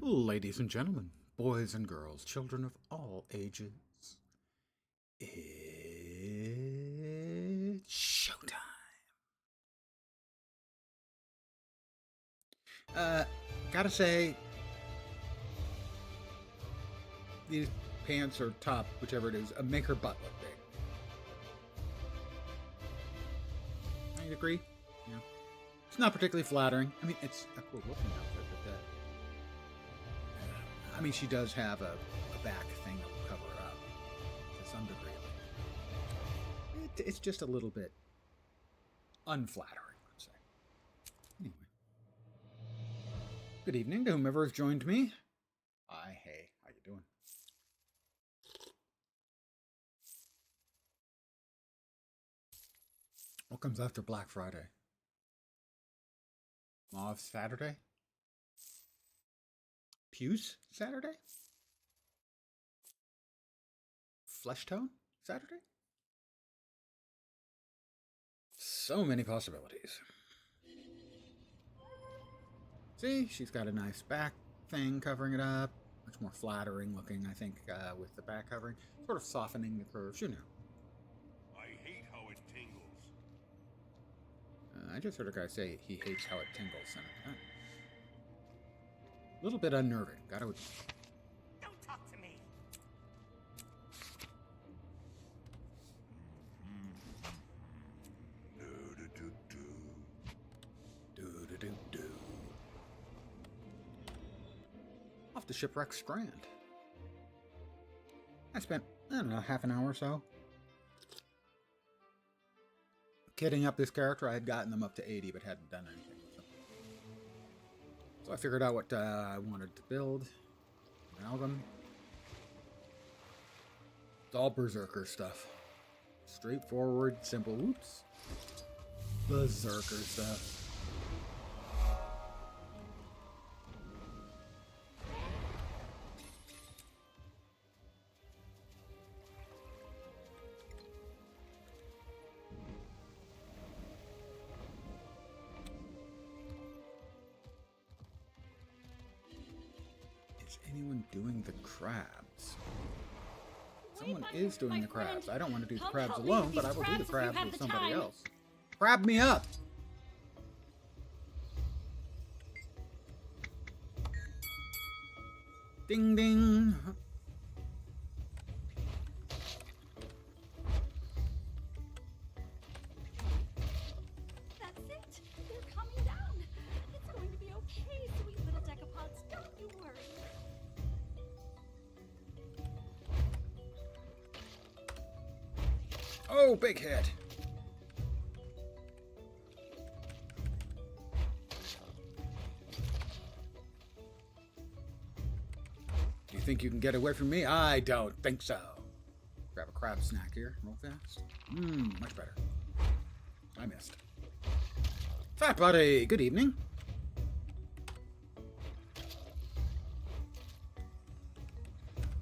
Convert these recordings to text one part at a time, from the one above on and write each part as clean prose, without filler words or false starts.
Ladies and gentlemen, boys and girls, children of all ages, it's showtime. Gotta say, these pants or top, whichever it is, make her butt look big. I agree. Yeah. It's not particularly flattering. I mean, it's a cool looking outfit, but I mean, she does have a back thing that will cover her up to some degree. It's just a little bit unflattering, let's say. Anyway. Good evening to whomever has joined me. Hi, hey, how you doing? What comes after Black Friday? Mauve Saturday? Puce Saturday? Flesh tone Saturday? So many possibilities. See, she's got a nice back thing covering it up. Much more flattering looking, I think, with the back covering. Sort of softening the curves, you know. I hate how it tingles. I just heard a guy say he hates how it tingles. And a little bit unnerving, gotta admit. Don't talk to me. Do-do-do-do. Off the shipwreck strand. I spent, I don't know, half an hour or so kitting up this character. I had gotten them up to 80, but hadn't done anything with them. So I figured out what I wanted to build. Amalgam. It's all Berserker stuff. Straightforward, simple. Oops. Berserker stuff. Is anyone doing the crabs? Someone is doing the crabs. I don't want to do the crabs alone, but I will do the crabs with somebody else. Crab me up! Ding ding! That's it! They're coming down! It's going to be okay, sweet little decapods. Don't you worry. Oh, big hit! Do you think you can get away from me? I don't think so. Grab a crab snack here, real fast. Much better. I missed. Fat buddy, good evening.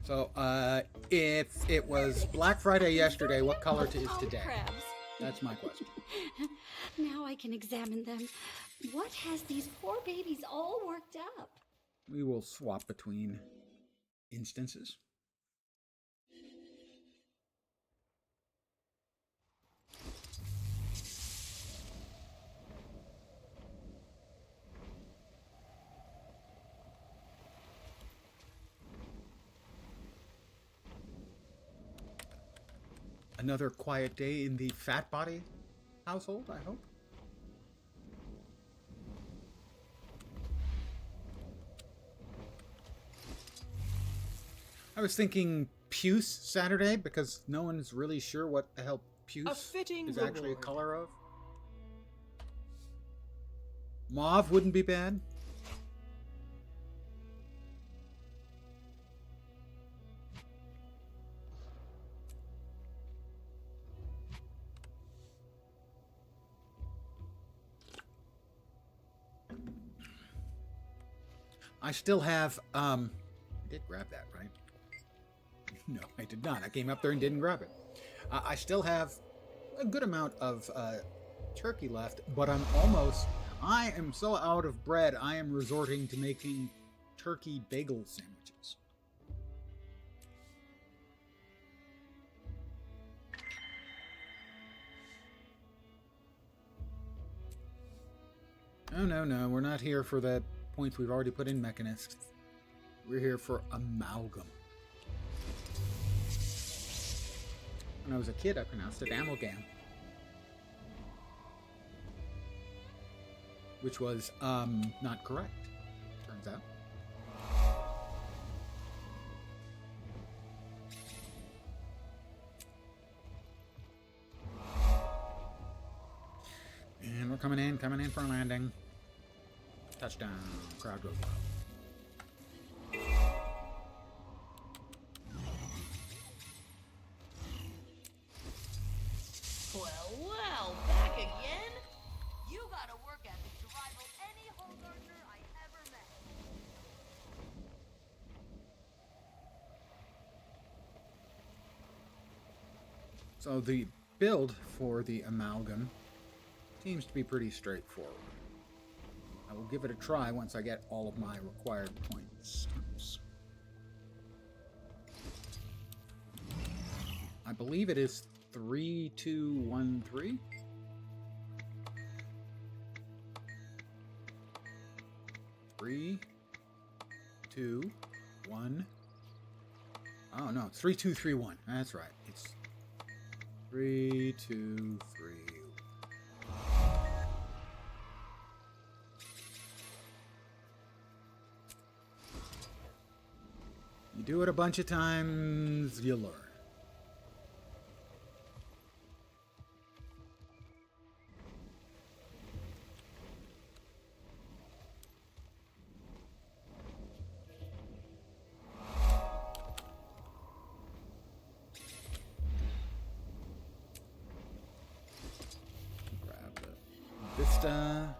So, if it was Black Friday yesterday, what color is today? Crabs. That's my question. Now I can examine them. What has these poor babies all worked up? We will swap between instances. Another quiet day in the fat body household, I hope. I was thinking puce Saturday because no one's really sure what the hell puce is actually a color of. Mauve wouldn't be bad. I still have, I did grab that, right? No, I did not. I came up there and didn't grab it. I still have a good amount of turkey left, but I am so out of bread, I am resorting to making turkey bagel sandwiches. Oh, no, no, we're not here for the points we've already put in mechanists. We're here for amalgam. When I was a kid, I pronounced it amalgam. Which was, not correct, turns out. And we're coming in for a landing. Touchdown. Crowd goes wild. Well, back again? You got a work ethic to rival any Hogartner I ever met. So the build for the amalgam seems to be pretty straightforward. I will give it a try once I get all of my required points. Oops. I believe it is 3, 2, 1, 3. Three, 2, 1. Oh no, it's 3, 2, 3, 1. That's right. It's 3, 2, 3. You do it a bunch of times, you learn. Grab the Vista.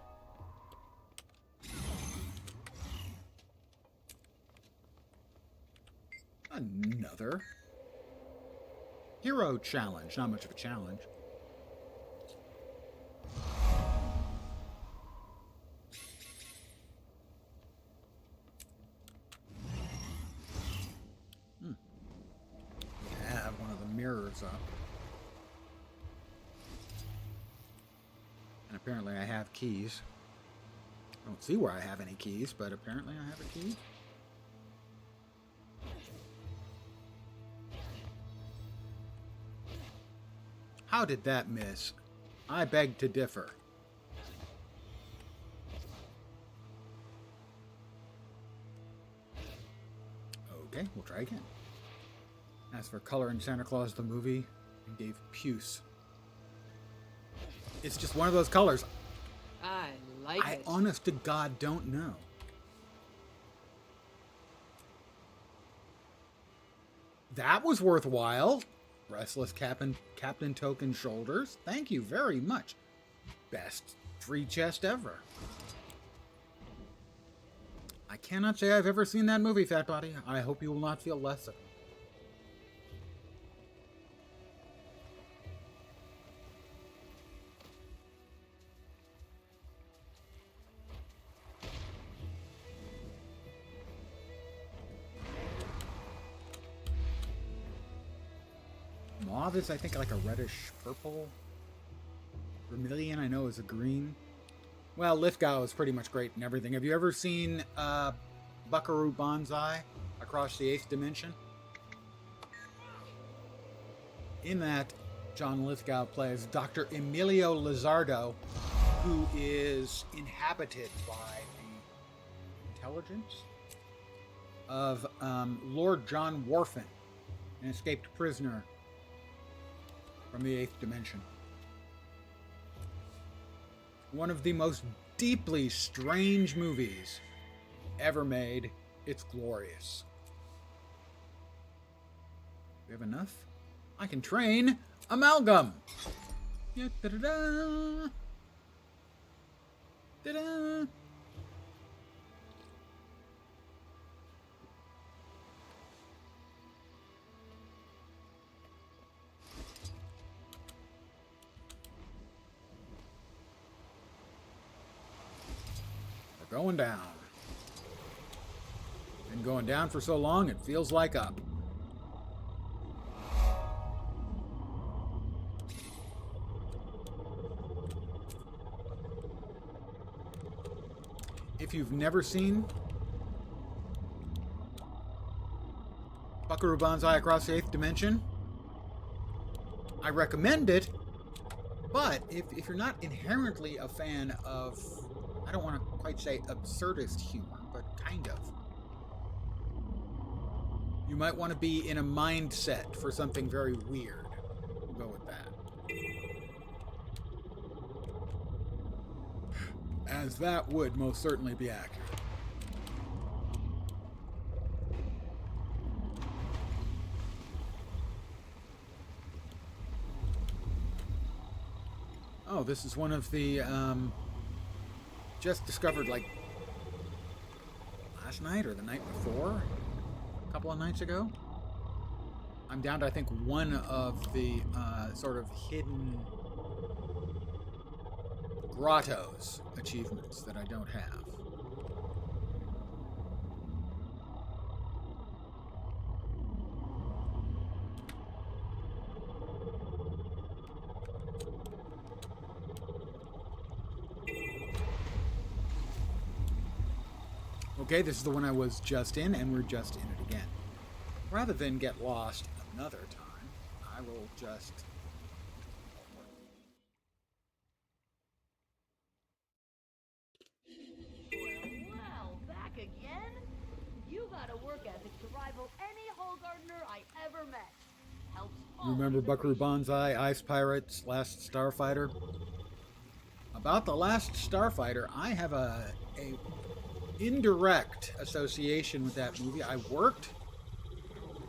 Another hero challenge. Not much of a challenge. I have one of the mirrors up. And apparently I have keys. I don't see where I have any keys, but apparently I have a key. How did that miss? I beg to differ. Okay, we'll try again. As for color in Santa Claus the movie, I gave puce. It's just one of those colors. I like I it. honest to God don't know. That was worthwhile. Restless Captain Token Shoulders. Thank you very much. Best free chest ever. I cannot say I've ever seen that movie, Fat Body. I hope you will not feel lesser. Mauve is, I think, like a reddish purple. Vermilion, I know, is a green. Well, Lithgow is pretty much great in everything. Have you ever seen Buckaroo Banzai Across the Eighth Dimension? In that, John Lithgow plays Dr. Emilio Lizardo, who is inhabited by the intelligence of Lord John Warfin, an escaped prisoner from the Eighth Dimension. One of the most deeply strange movies ever made. It's glorious. We have enough? I can train Amalgam! Da-da-da! Da-da! Going down. Been going down for so long, it feels like up. If you've never seen Buckaroo Banzai Across the Eighth Dimension, I recommend it, but if you're not inherently a fan of, I don't want to quite say absurdist humor, but kind of, you might want to be in a mindset for something very weird. We'll go with that. As that would most certainly be accurate. Oh, this is one of the, just discovered like last night or the night before, a couple of nights ago. I'm down to, I think, one of the sort of hidden grottos achievements that I don't have. Okay, this is the one I was just in, and we're just in it again. Rather than get lost another time, I will just... Well, back again? You got a work ethic to rival any Hole Gardener I ever met. Helps all Remember Buckaroo generations. Banzai, Ice Pirates, Last Starfighter? About the Last Starfighter, I have a indirect association with that movie. I worked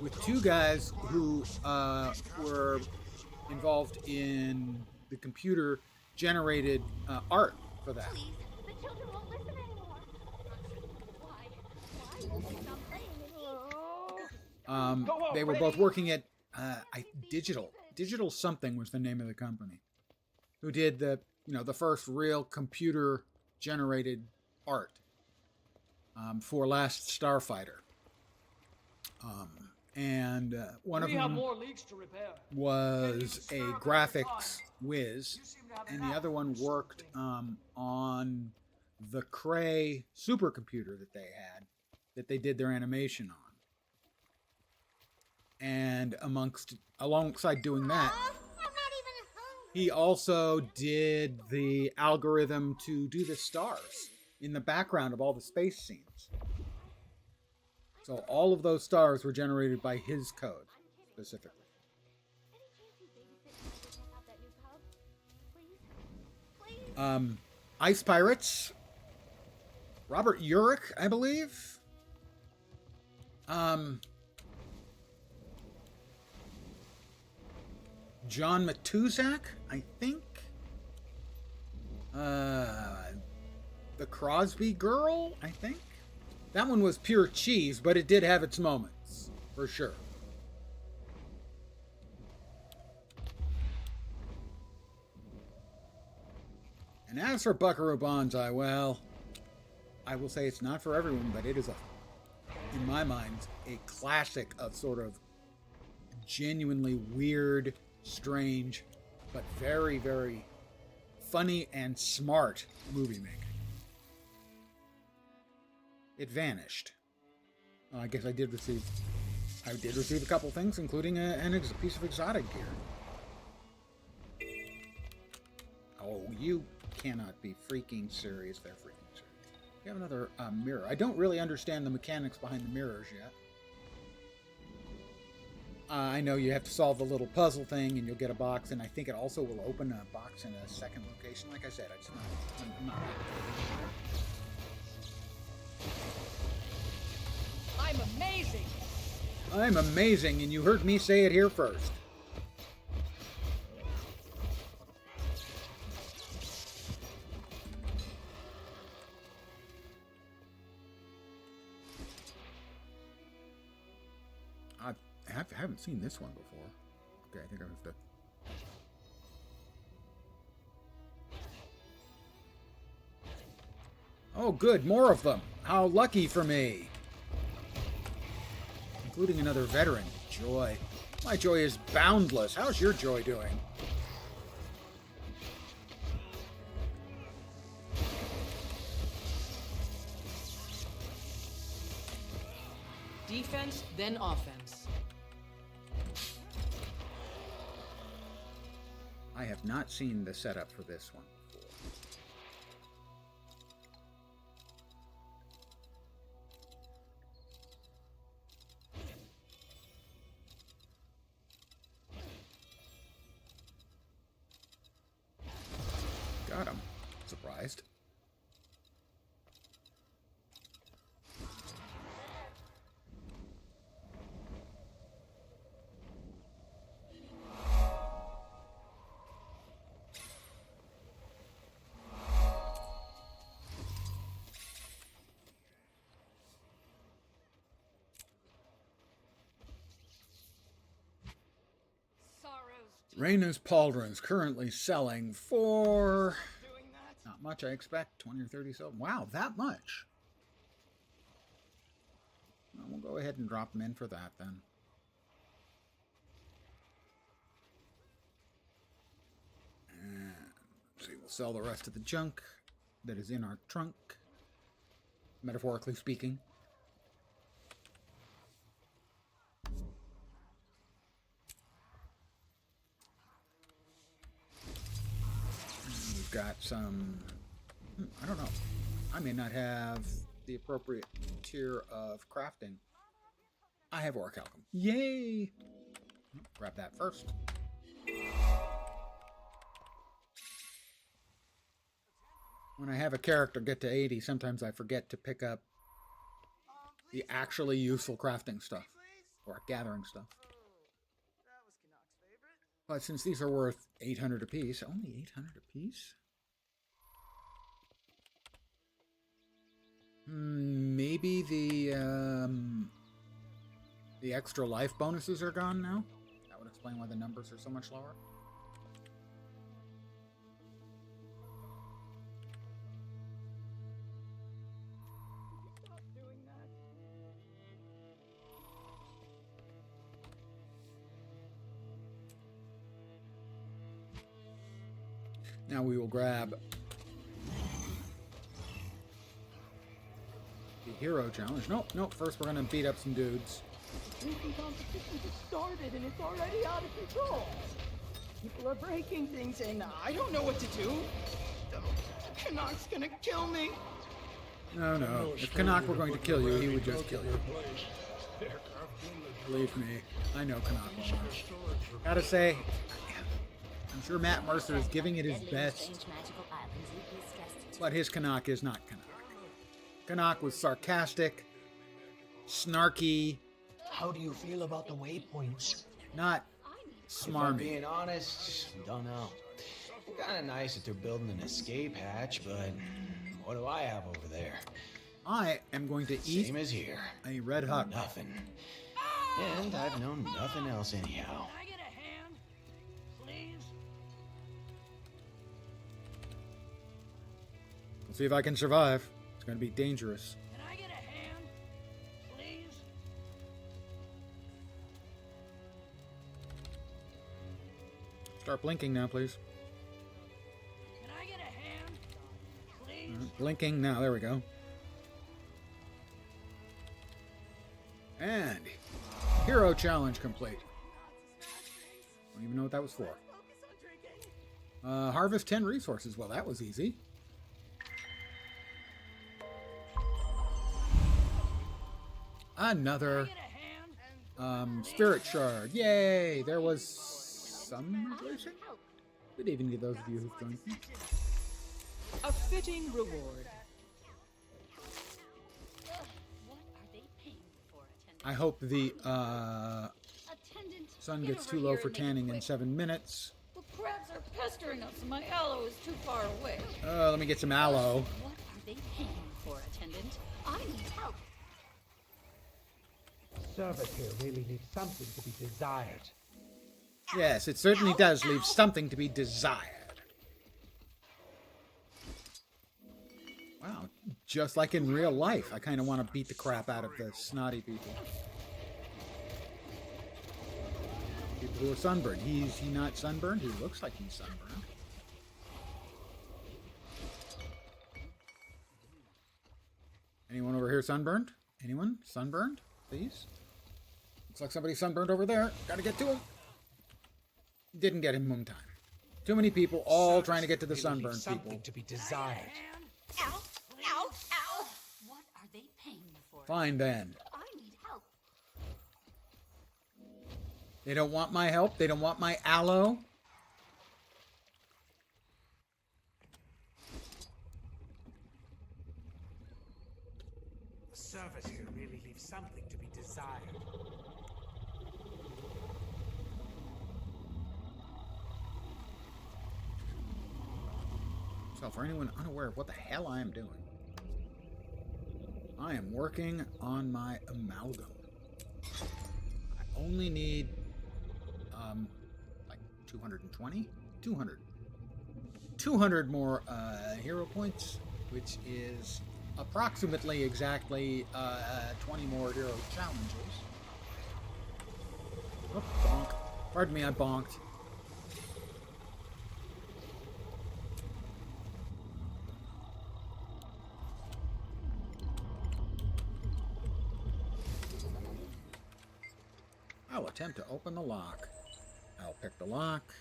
with two guys who were involved in the computer-generated art for that. Please, the children won't listen anymore. Why won't they stop playing with me? They were both working at Digital something was the name of the company, who did the first real computer-generated art for Last Starfighter. And one of them more leaks to repair. was a graphics whiz, and the other one worked on the Cray supercomputer that they had, that they did their animation on. And alongside doing that, he also did the algorithm to do the stars in the background of all the space scenes. So all of those stars were generated by his code, specifically. Ice Pirates, Robert Urich, I believe. John Matuzak, I think. The Crosby Girl, I think. That one was pure cheese, but it did have its moments, for sure. And as for Buckaroo Banzai, well, I will say it's not for everyone, but it is, in my mind, a classic of sort of genuinely weird, strange, but very, very funny and smart movie making. It vanished. I guess I did receive a couple things, including a piece of exotic gear. Oh, you cannot be freaking serious. They're freaking serious. You have another mirror. I don't really understand the mechanics behind the mirrors yet. I know you have to solve the little puzzle thing, and you'll get a box, and I think it also will open a box in a second location. Like I said, I'm not. I'm amazing. I'm amazing, and you heard me say it here first. I haven't seen this one before. Okay, I think I have to... Oh, good, more of them. How lucky for me. Including another veteran. Joy. My joy is boundless. How's your joy doing? Defense, then offense. I have not seen the setup for this one before. Got him. Surprised. Raina's Pauldron's currently selling for not much, I expect. 20 or 30 so. Wow, that much. Well, we'll go ahead and drop them in for that then. And let's see, we'll sell the rest of the junk that is in our trunk, metaphorically speaking. Got some, I don't know, I may not have the appropriate tier of crafting. I have VoE Amalgam. Yay! Grab that first. When I have a character get to 80, sometimes I forget to pick up the actually useful crafting stuff, or gathering stuff. But since these are worth 800 apiece, only 800 apiece? Maybe the extra life bonuses are gone now? That would explain why the numbers are so much lower. Now we will grab the hero challenge. Nope. First we're gonna beat up some dudes. Drinking competition just started and it's already out of control. People are breaking things and I don't know what to do. Canuck's gonna kill me. No. If Canuck were going to kill you, he would just kill you. Believe me, I know Canuck will not. Gotta say, I'm sure Matt Mercer is giving it his best, but his Canuck is not Canuck. Canuck was sarcastic, snarky. How do you feel about the waypoints? Not If I'm smarmy. being honest, don't know. Kind of nice that they're building an escape hatch, but what do I have over there? I am going to eat Same as here. a red hot. Nothing. And I've known nothing else anyhow. Can I get a hand? Please? We'll see if I can survive. It's going to be dangerous. Can I get a hand? Please? Start blinking now, please. Can I get a hand? Please? Blinking now. There we go. And hero challenge complete. Don't even know what that was for. Harvest 10 resources. Well, that was easy. Another spirit shard. Yay! There was some rejoicing. Good evening to those of you who've joined me. A fitting reward. What are they paying for, attendant? I hope the Attendant, sun get gets over too low here for and make it tanning in quick. 7 minutes. The crabs are pestering us and my aloe is too far away. Let me get some aloe. What are they paying for, attendant? I need help. Servitor really leaves something to be desired. Yes, it certainly does leave something to be desired. Wow, just like in real life, I kind of want to beat the crap out of the snotty people. who are sunburned. He not sunburned? He looks like he's sunburned. Anyone over here sunburned? Anyone sunburned? Please? Looks like somebody sunburned over there. Gotta get to him. Didn't get him in time. Too many people all trying to get to the sunburned Something people. to be desired. Ow! Ow! Ow! What are they paying you for? Fine then. I need help. They don't want my help. They don't want my aloe. The service here really leaves something to be desired. So for anyone unaware of what the hell I am doing, I am working on my amalgam. I only need like 220? 200 more hero points, which is approximately exactly 20 more hero challenges. Oh, bonk. Pardon me, I bonked. I'll attempt to open the lock. I'll pick the lock.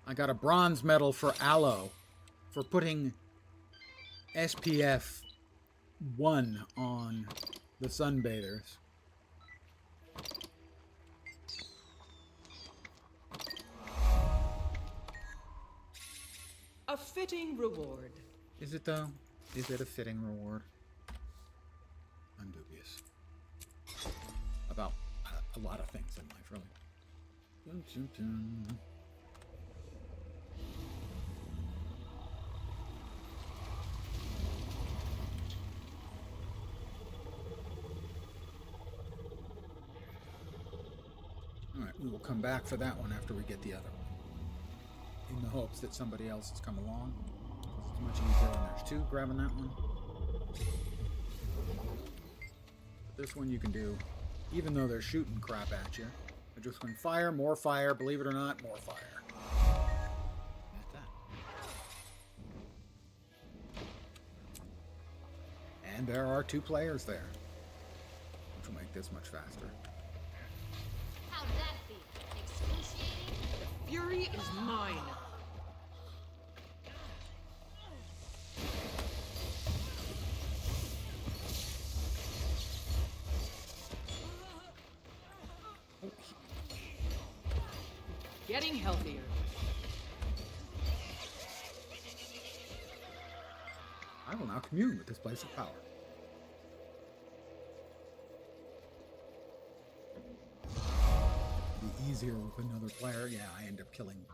I got a bronze medal for aloe for putting SPF 1 on the sunbathers. A fitting reward. Is it though? Is it a fitting reward? I'm dubious. About a lot of things in life, really. Dun, dun, dun. Alright, we will come back for that one after we get the other one. In the hopes that somebody else has come along. It's much easier when there's two grabbing that one. But this one you can do, even though they're shooting crap at you. They're just going fire, believe it or not, more fire. That's that. And there are 2 players there, which will make this much faster. How'd that be? Excruciating? Fury is mine. Getting healthier. I will now commune with this place of power. Be easier with another player. Yeah, I end up killing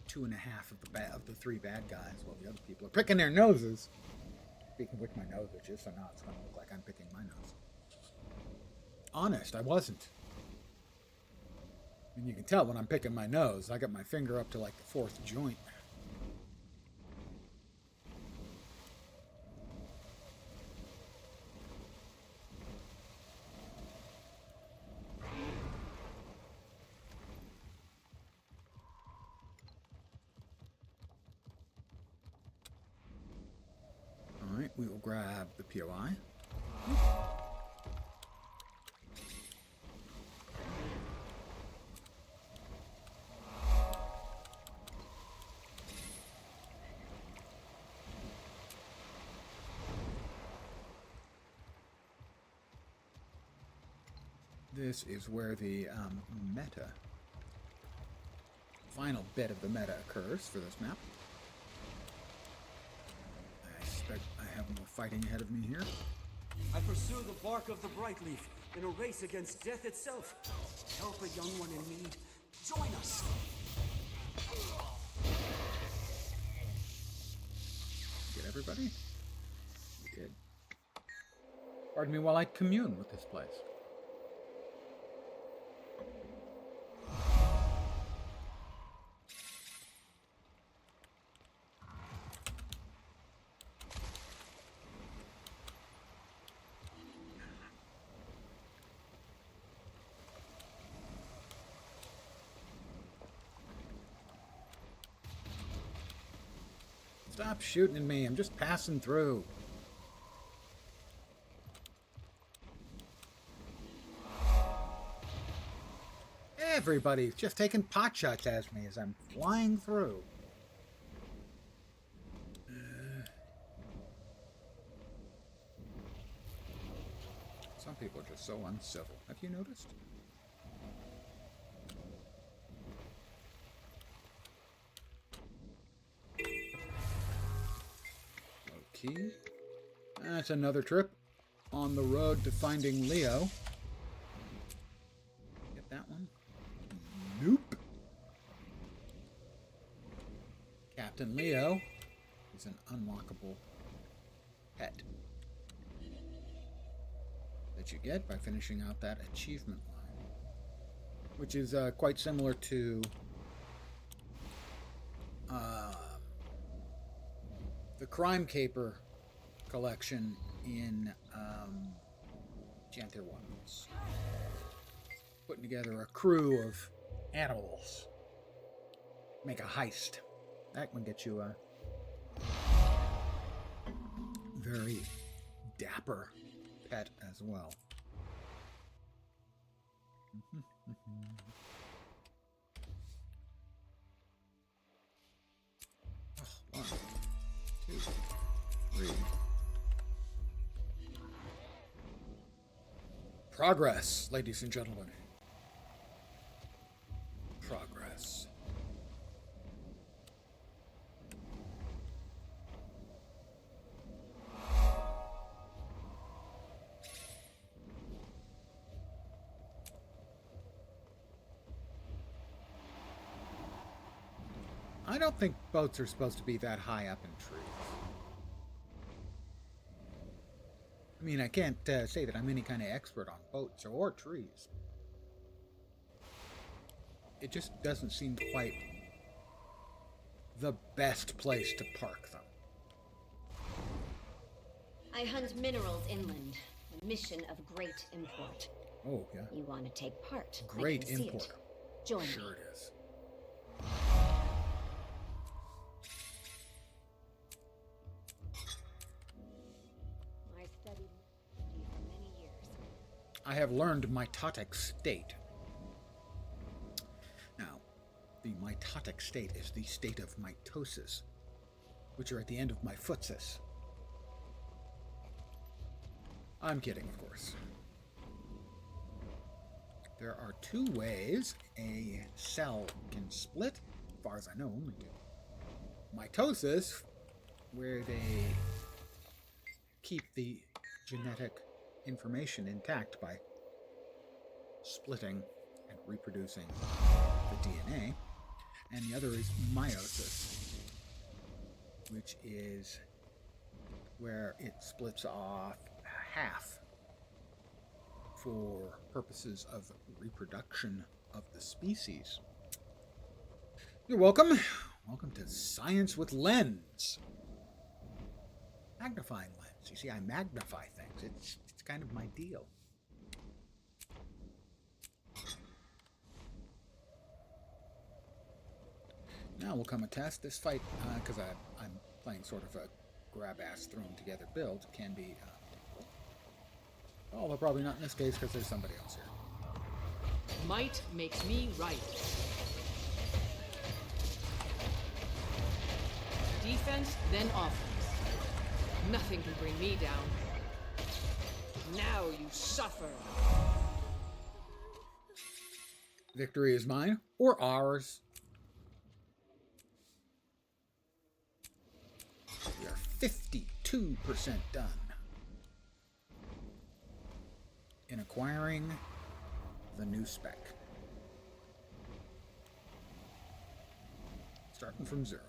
2.5 of the 3 bad guys while the other people are picking their noses. Speaking of which, my nose itches, so now it's going to look like I'm picking my nose. Honest, I wasn't. And you can tell when I'm picking my nose, I got my finger up to like the 4th joint. Alright, we will grab the POI. This is where the meta, final bit of the meta occurs for this map. I suspect I have more fighting ahead of me here. I pursue the bark of the bright leaf in a race against death itself. Help a young one in need. Join us. Get everybody? We did. Pardon me while I commune with this place. Stop shooting at me. I'm just passing through. Everybody's just taking pot shots at me as I'm flying through. Some people are just so uncivil. Have you noticed? Okay. That's another trip on the road to finding Leo. Get that one? Nope. Captain Leo is an unlockable pet that you get by finishing out that achievement line, which is quite similar to the Crime Caper collection in Janther Ones. Putting together a crew of animals. Make a heist. That one gets you a very dapper pet as well. Oh, 1, 2, 3. Progress, ladies and gentlemen. Progress. I don't think boats are supposed to be that high up in trees. I mean, I can't say that I'm any kind of expert on boats or trees. It just doesn't seem quite the best place to park them. I hunt minerals inland. A mission of great import. Oh, yeah. You want to take part? Great I can see import. it. Join Sure me. it is. I studied for many years. I have learned mitotic state. Now, the mitotic state is the state of mitosis, which are at the end of my footsis. I'm kidding, of course. There are 2 ways a cell can split, as far as I know, only 2. Mitosis, where they keep the genetic information intact by splitting and reproducing the DNA, and the other is meiosis, which is where it splits off half for purposes of reproduction of the species. You're welcome. Welcome to Science with Lens. Magnifying lens. You see, I magnify things. It's kind of my deal. Now will come a test. This fight, because I'm playing sort of a grab-ass thrown-together build, can be difficult. Although probably not in this case, because there's somebody else here. Might makes me right. Defense, then offense. Nothing can bring me down. Now you suffer. Victory is mine, or ours. We are 52% done in acquiring the new spec. Starting from 0.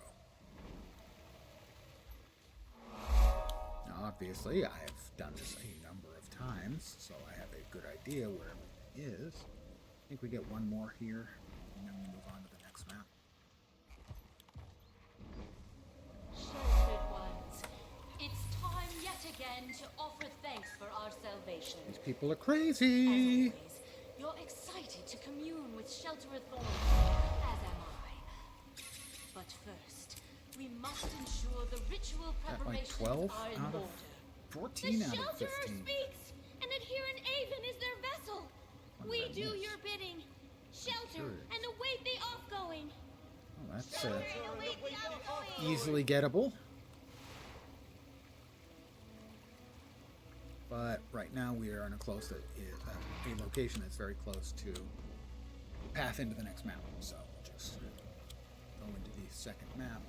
Now, obviously, I have done this a number of times, so I have a good idea where everything is. I think we get one more here, and then we move on to the next map. Sheltered ones, it's time yet again to offer thanks for our salvation. These people are As crazy. always, you're excited to commune with Sheltered Thorns, as am I. But first, We must ensure the ritual Got like preparations 12 are in out of order. 14 out of Shelterer 15. speaks, and adherent Avon is their vessel. What We did I do miss? your bidding. Shelter Sure. and await the offgoing. Oh, that's Shelter and await the offgoing. easily gettable. But right now we are in a a location that's very close to path into the next map. So we'll just go into the second map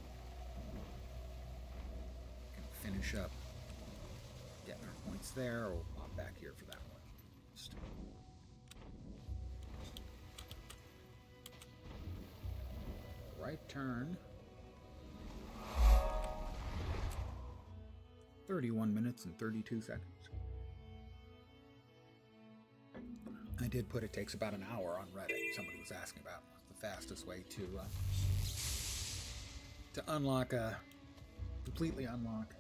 and finish up getting our points there, or we'll pop back here for that one. Just right turn. 31 minutes and 32 seconds. I did put it takes about an hour on Reddit. Somebody was asking about what's the fastest way to unlock completely unlock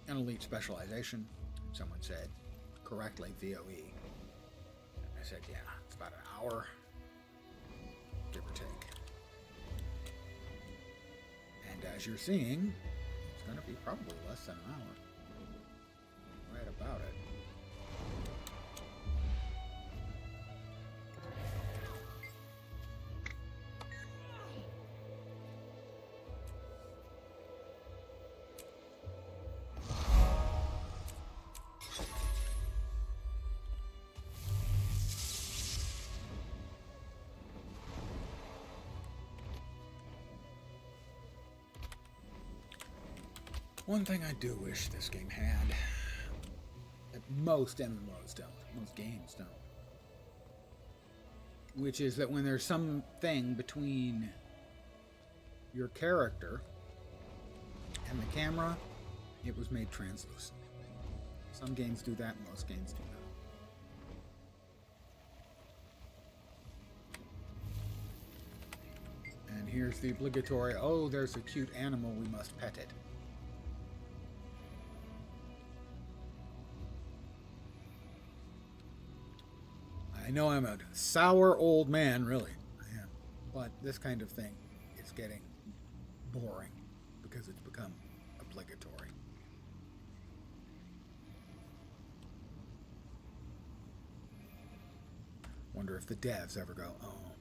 an elite specialization. Someone said correctly VoE. I said, yeah, it's about an hour, give or take. And as you're seeing, it's going to be probably less than an hour. Right about it. One thing I do wish this game had, that most MMOs don't, most games don't, which is that when there's something between your character and the camera, it was made translucent. Some games do that, most games do not. And here's the obligatory, oh, there's a cute animal, we must pet it. I know I'm a sour old man, really, I am. But this kind of thing is getting boring because it's become obligatory. Wonder if the devs ever go, oh,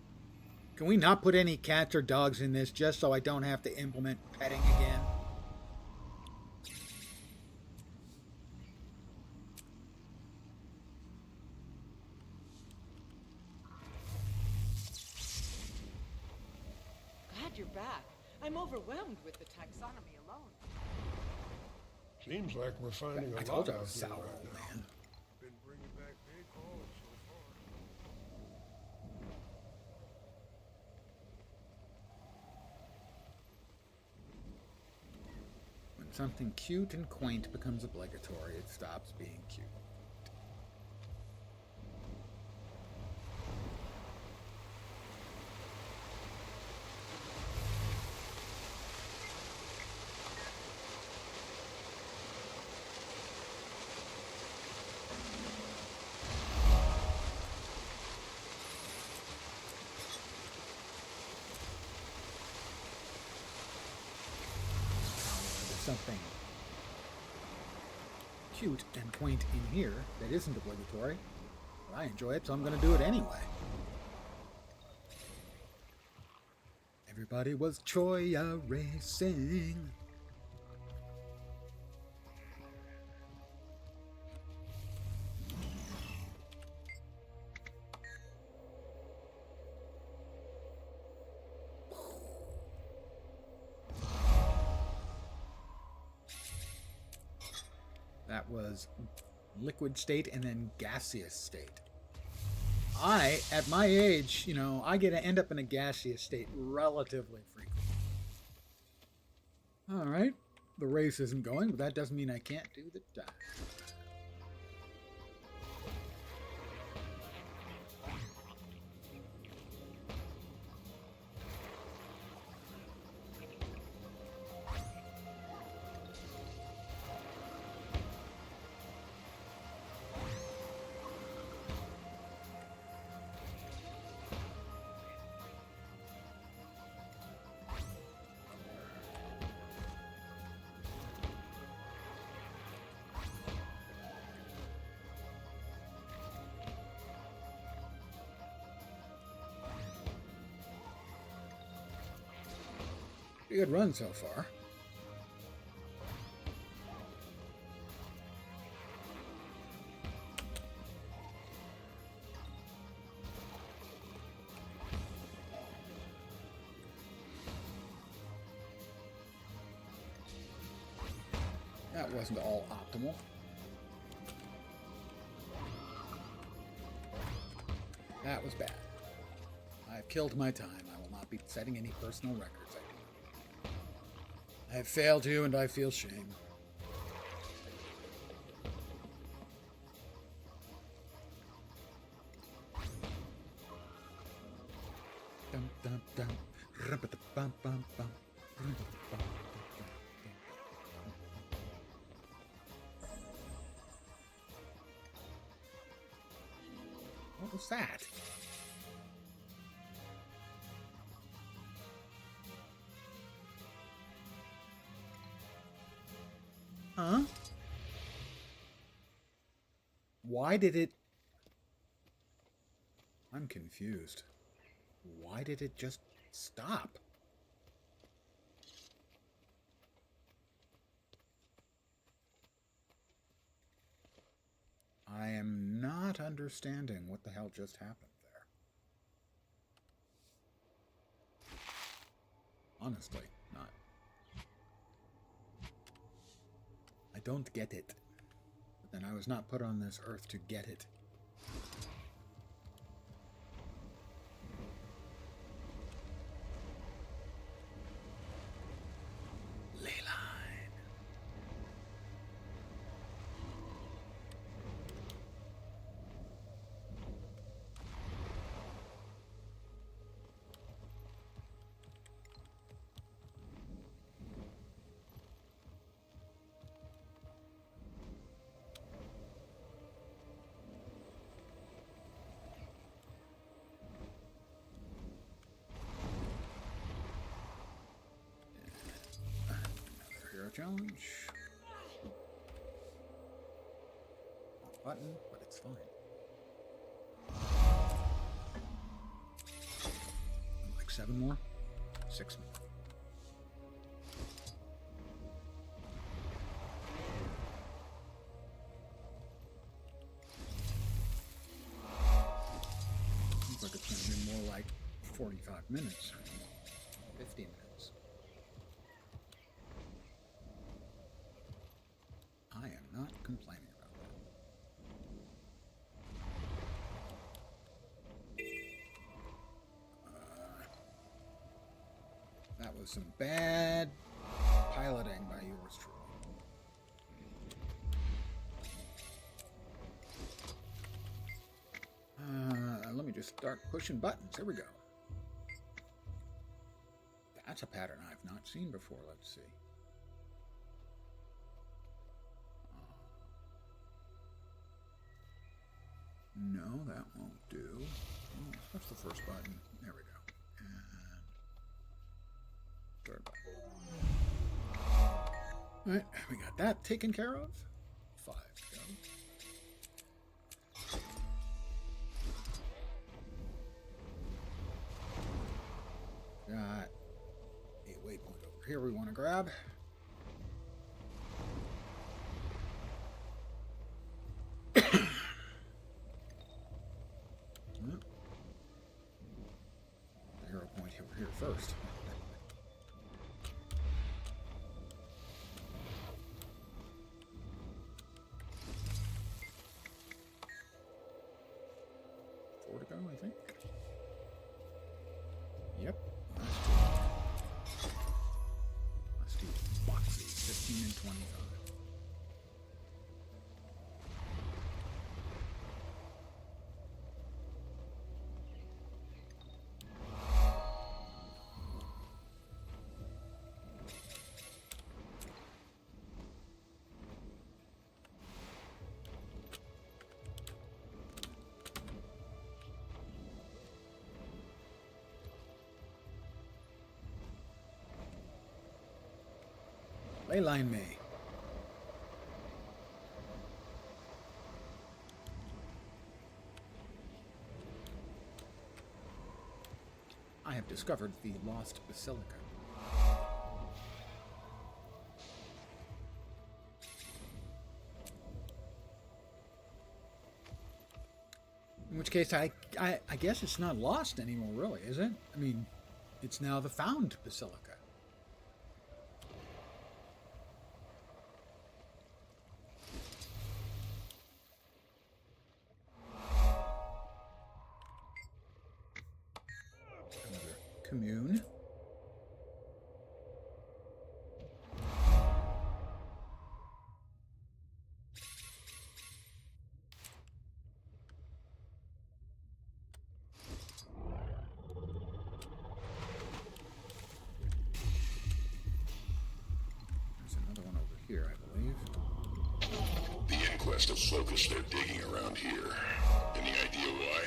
can we not put any cats or dogs in this just so I don't have to implement petting again? Glad you're back. I'm overwhelmed with the taxonomy alone. Seems like we're finding a I lot told you I out was here sour right old now. man. Been bringing back big hauls so far. When something cute and quaint becomes obligatory, it stops being cute. Something cute and quaint in here that isn't obligatory. But I enjoy it, so I'm going to do it anyway. Everybody was Choya racing. That was liquid state and then gaseous state. At my age, you know, I get to end up in a gaseous state relatively frequently. All right, the race isn't going, but that doesn't mean I can't do the dive. Pretty good run so far. That wasn't all optimal. That was bad. I've killed my time. I will not be setting any personal records. I have failed you, and I feel shame. Dum, dum, dum. Bum, bum, bum. What was that? Huh? Why did it... I'm confused. Why did it just stop? I am not understanding what the hell just happened there. Honestly, not. I don't get it. But then I was not put on this earth to get it. Challenge. Button, but it's fine. Like 7 more? 6 more. Seems like it's going to be more like 45 minutes. 50 minutes. I am not complaining about that. That was some bad piloting by yours truly. Let me just start pushing buttons. Here we go. That's a pattern I've not seen before. Let's see. No, that won't do. Oh, that's the first button. There we go. And third button. All right, we got that taken care of. 5 to go. Got a waypoint over here we want to grab. Hero point here first. Four to go, I think. Yep. Let's do boxes, 15 and 25. Leyline me. I have discovered the lost basilica. In which case, I guess it's not lost anymore, really, is it? I mean, it's now the found basilica. Another commune. Here, I believe. The inquest have focused their digging around here. Any idea why?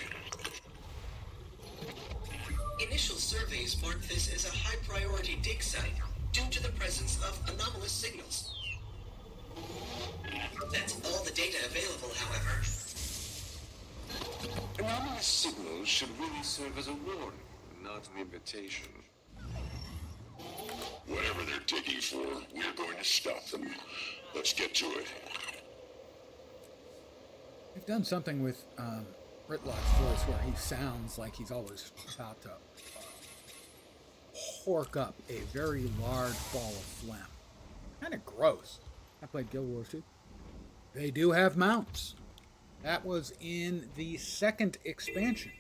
Initial surveys mark this as a high-priority dig site due to the presence of anomalous signals. That's all the data available, however. Anomalous signals should really serve as a warning, not an invitation. Whatever they're digging for, we're going to stop them. Let's get to it. They've done something with Ritlock's voice where he sounds like he's always about to hork up a very large ball of phlegm. Kind of gross. I played Guild Wars 2. They do have mounts. That was in the second expansion.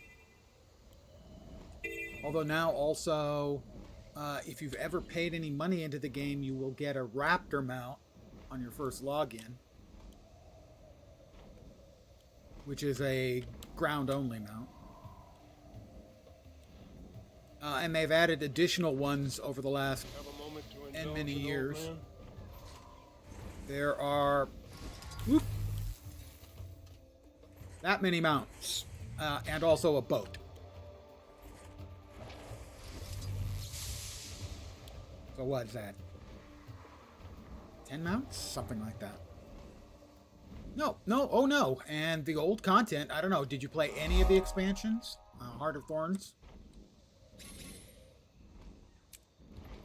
Although now also, if you've ever paid any money into the game, you will get a raptor mount on your first login, which is a ground-only mount. And they've added additional ones over the last and many years. There are that many mounts, and also a boat. So what is that? 10 mounts? Something like that. No, oh no. And the old content, I don't know. Did you play any of the expansions? Heart of Thorns?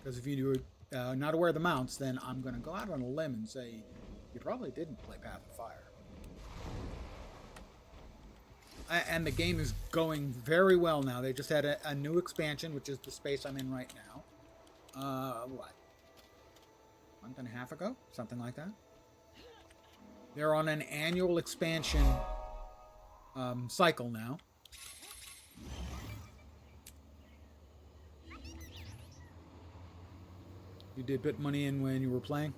Because if you were not aware of the mounts, then I'm going to go out on a limb and say you probably didn't play Path of Fire. And the game is going very well now. They just had a new expansion, which is the space I'm in right now. What? A month and a half ago? Something like that. They're on an annual expansion cycle now. You did put money in when you were playing?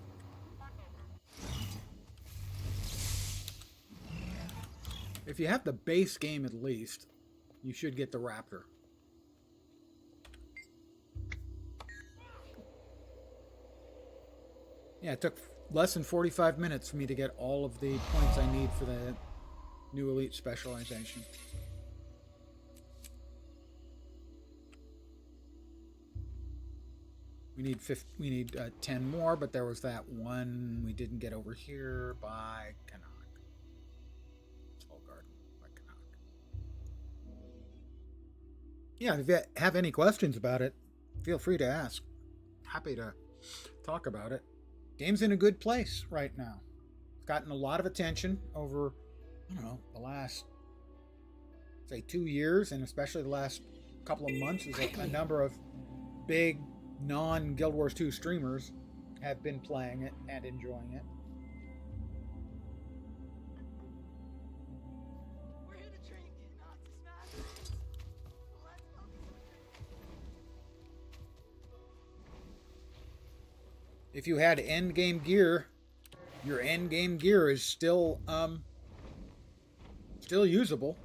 If you have the base game at least, you should get the Raptor. Yeah, it took less than 45 minutes for me to get all of the points I need for the new elite specialization. We need 10 more, but there was that one we didn't get over here by Canuck. Soul Garden by Canuck. Yeah, if you have any questions about it, feel free to ask. Happy to talk about it. Game's in a good place right now. It's gotten a lot of attention over, I don't know, the last, say, 2 years, and especially the last couple of months, as a number of big non-Guild Wars 2 streamers have been playing it and enjoying it. We're here to drink, not to smash. Let's focus. If you had endgame gear, your endgame gear is still usable.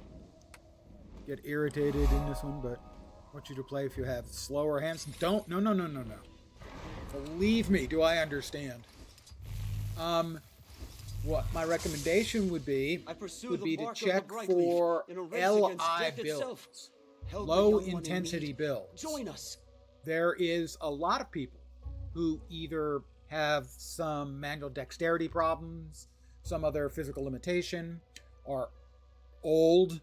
Get irritated in this one, but I want you to play if you have slower hands. Don't. No. Believe me, do I understand? What my recommendation would be to check for LI builds, low intensity builds. Join us. There is a lot of people who either have some manual dexterity problems, some other physical limitation, are old,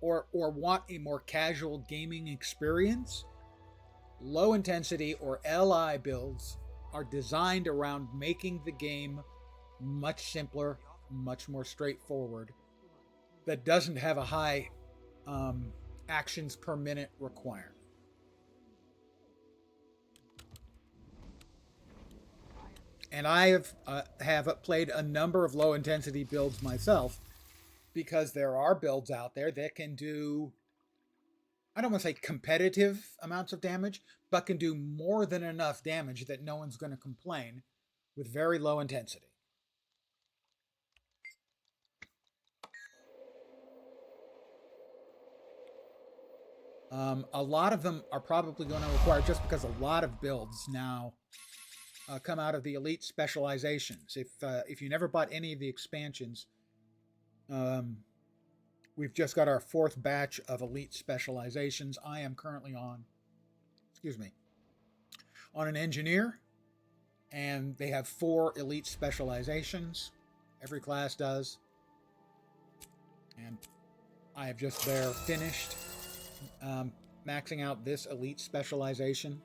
or want a more casual gaming experience. Low intensity or LI builds are designed around making the game much simpler, much more straightforward, that doesn't have a high actions per minute requirement. And I have played a number of low intensity builds myself, because there are builds out there that can do, I don't want to say competitive amounts of damage, but can do more than enough damage that no one's going to complain with very low intensity. A lot of them are probably going to require, just because a lot of builds now come out of the elite specializations. If you never bought any of the expansions, we've just got our 4th batch of elite specializations. I am currently on an engineer, and they have 4 elite specializations. Every class does. And I have just there finished maxing out this elite specialization.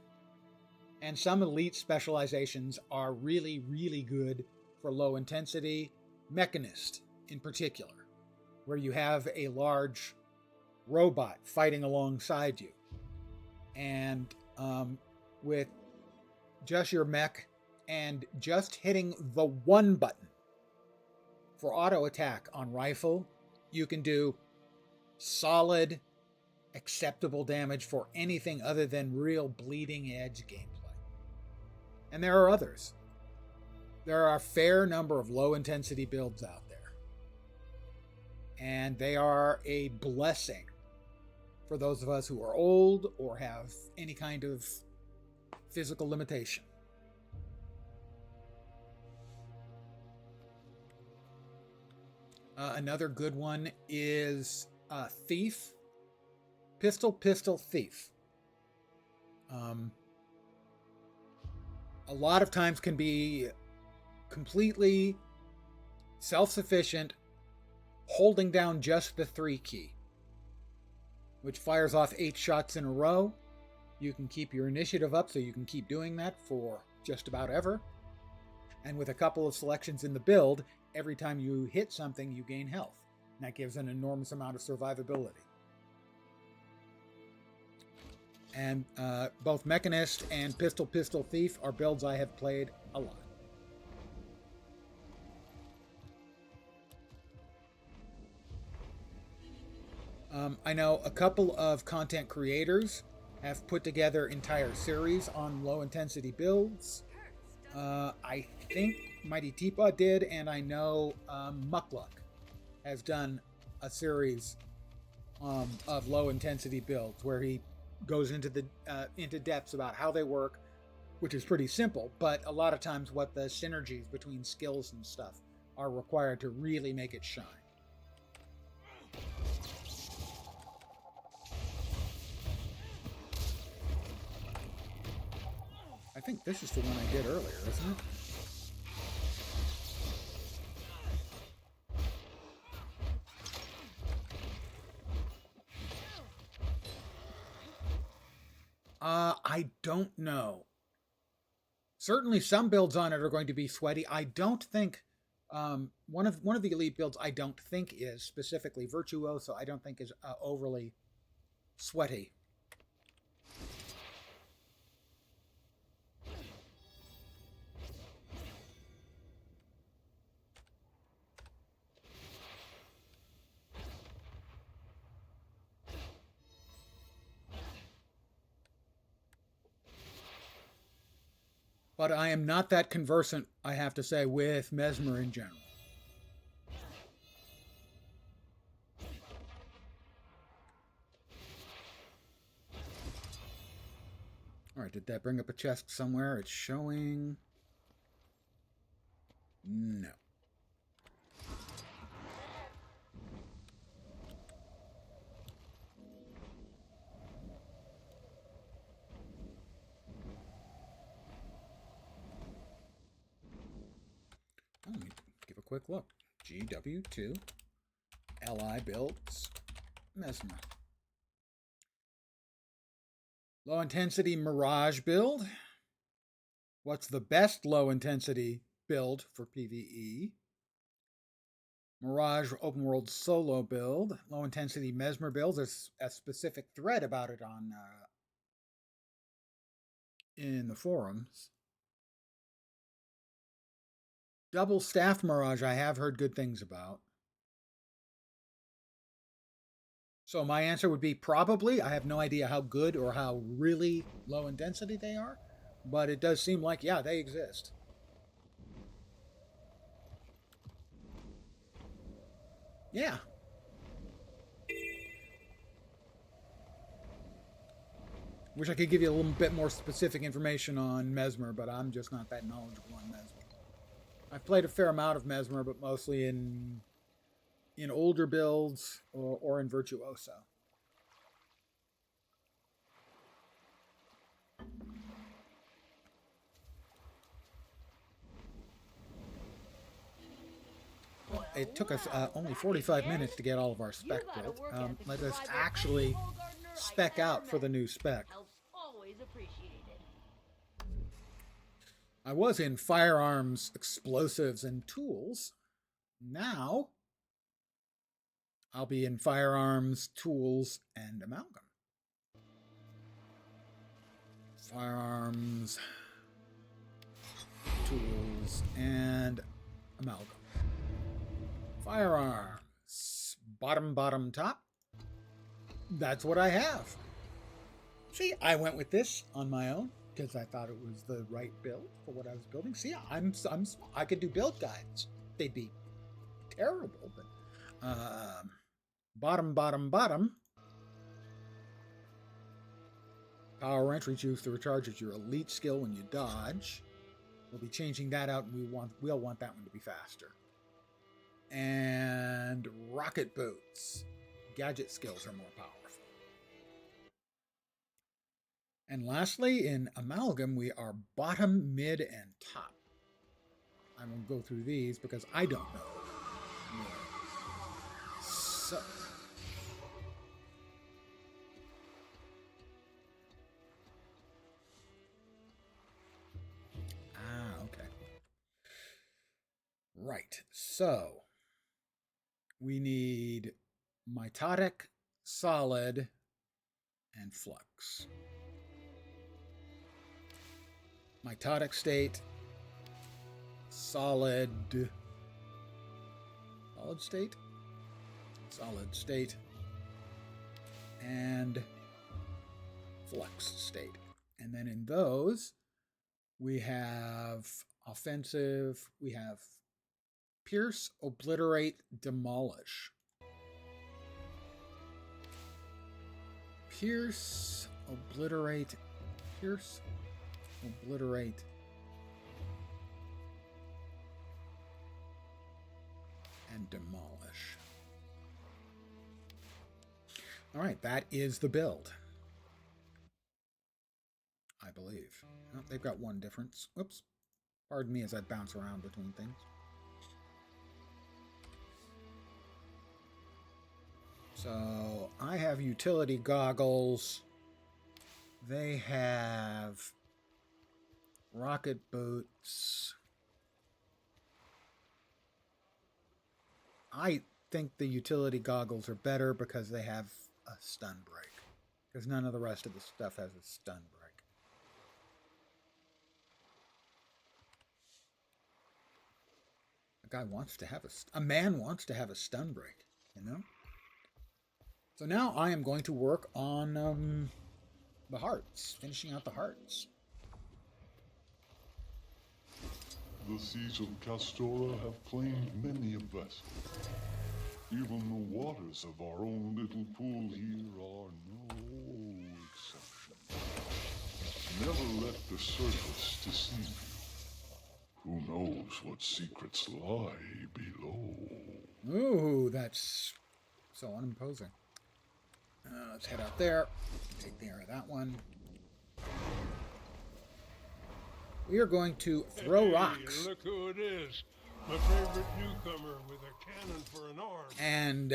And some elite specializations are really, really good for low intensity. Mechanist, in particular, where you have a large robot fighting alongside you. And with just your mech and just hitting the 1 button for auto attack on rifle, you can do solid, acceptable damage for anything other than real bleeding edge gameplay. And there are others. There are a fair number of low intensity builds out there. And they are a blessing for those of us who are old or have any kind of physical limitation. Another good one is Thief. Pistol Thief. A lot of times can be completely self-sufficient, holding down just the 3 key, which fires off 8 shots in a row. You can keep your initiative up, so you can keep doing that for just about ever. And with a couple of selections in the build, every time you hit something, you gain health. And that gives an enormous amount of survivability. And both Mechanist and Pistol Thief are builds I have played a lot. I know a couple of content creators have put together entire series on low intensity builds. I think Mighty Teapot did, and I know Muckluck has done a series of low intensity builds where he goes into depths about how they work, which is pretty simple, but a lot of times what the synergies between skills and stuff are required to really make it shine. I think this is the one I did earlier, isn't it? I don't know. Certainly some builds on it are going to be sweaty. I don't think one of the elite builds I don't think is specifically Virtuoso. I don't think is overly sweaty. But I am not that conversant, I have to say, with Mesmer in general. Alright, did that bring up a chest somewhere? It's showing... No. Let me give a quick look. GW2, LI builds, Mesmer. Low intensity Mirage build. What's the best low intensity build for PvE? Mirage open world solo build. Low intensity Mesmer builds. There's a specific thread about it on in the forums. Double staffed Mirage I have heard good things about. So my answer would be probably. I have no idea how good or how really low intensity they are, but it does seem like, yeah, they exist. Yeah. Wish I could give you a little bit more specific information on Mesmer, but I'm just not that knowledgeable on Mesmer. I've played a fair amount of Mesmer, but mostly in older builds or in Virtuoso. It took us only 45 minutes to get all of our spec built. Let us actually spec out for the new spec. I was in firearms, explosives, and tools. Now, I'll be in firearms, tools, and amalgam. Firearms, tools, and amalgam. Firearms, bottom, top. That's what I have. See, I went with this on my own because I thought it was the right build for what I was building. See, I could do build guides. They'd be terrible, but bottom. Power wrench used to recharge your elite skill when you dodge. We'll be changing that out, and we'll want that one to be faster. And rocket boots. Gadget skills are more powerful. And lastly, in amalgam, we are bottom, mid, and top. I won't go through these because I don't know. So. Okay. Right. So, we need mitotic, solid, and flux. Mitotic state, solid state, and flux state. And then in those, we have offensive, we have pierce, obliterate, demolish. Pierce, obliterate, and demolish. All right, that is the build, I believe. Oh, they've got one difference. Whoops. Pardon me as I bounce around between things. So I have utility goggles. They have rocket boots. I think the utility goggles are better because they have a stun break. Because none of the rest of the stuff has a stun break. A man wants to have a stun break, you know? So now I am going to work on the hearts, finishing out the hearts. The seas of Castora have claimed many a vessel. Even the waters of our own little pool here are no exception. Never let the surface deceive you. Who knows what secrets lie below? Ooh, that's so unimposing. Let's head out there. Take care of that one. We are going to throw rocks. Look who it is. My favorite newcomer with a cannon for an arm. And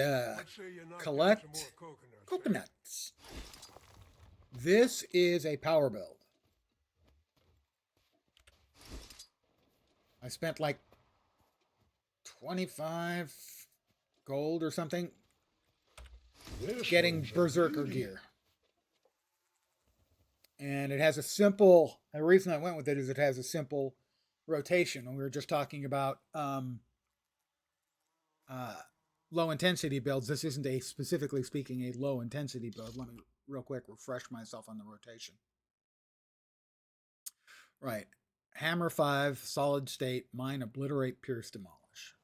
collect coconuts. This is a power build. I spent like 25 gold or something, This getting one's a Berserker beauty. gear. And it has a simple, the reason I went with it is it has a simple rotation. And we were just talking about low intensity builds. This isn't a, specifically speaking, a low intensity build. Let me real quick refresh myself on the rotation. Right. Hammer 5, solid state, mine, obliterate, pierce, demolish.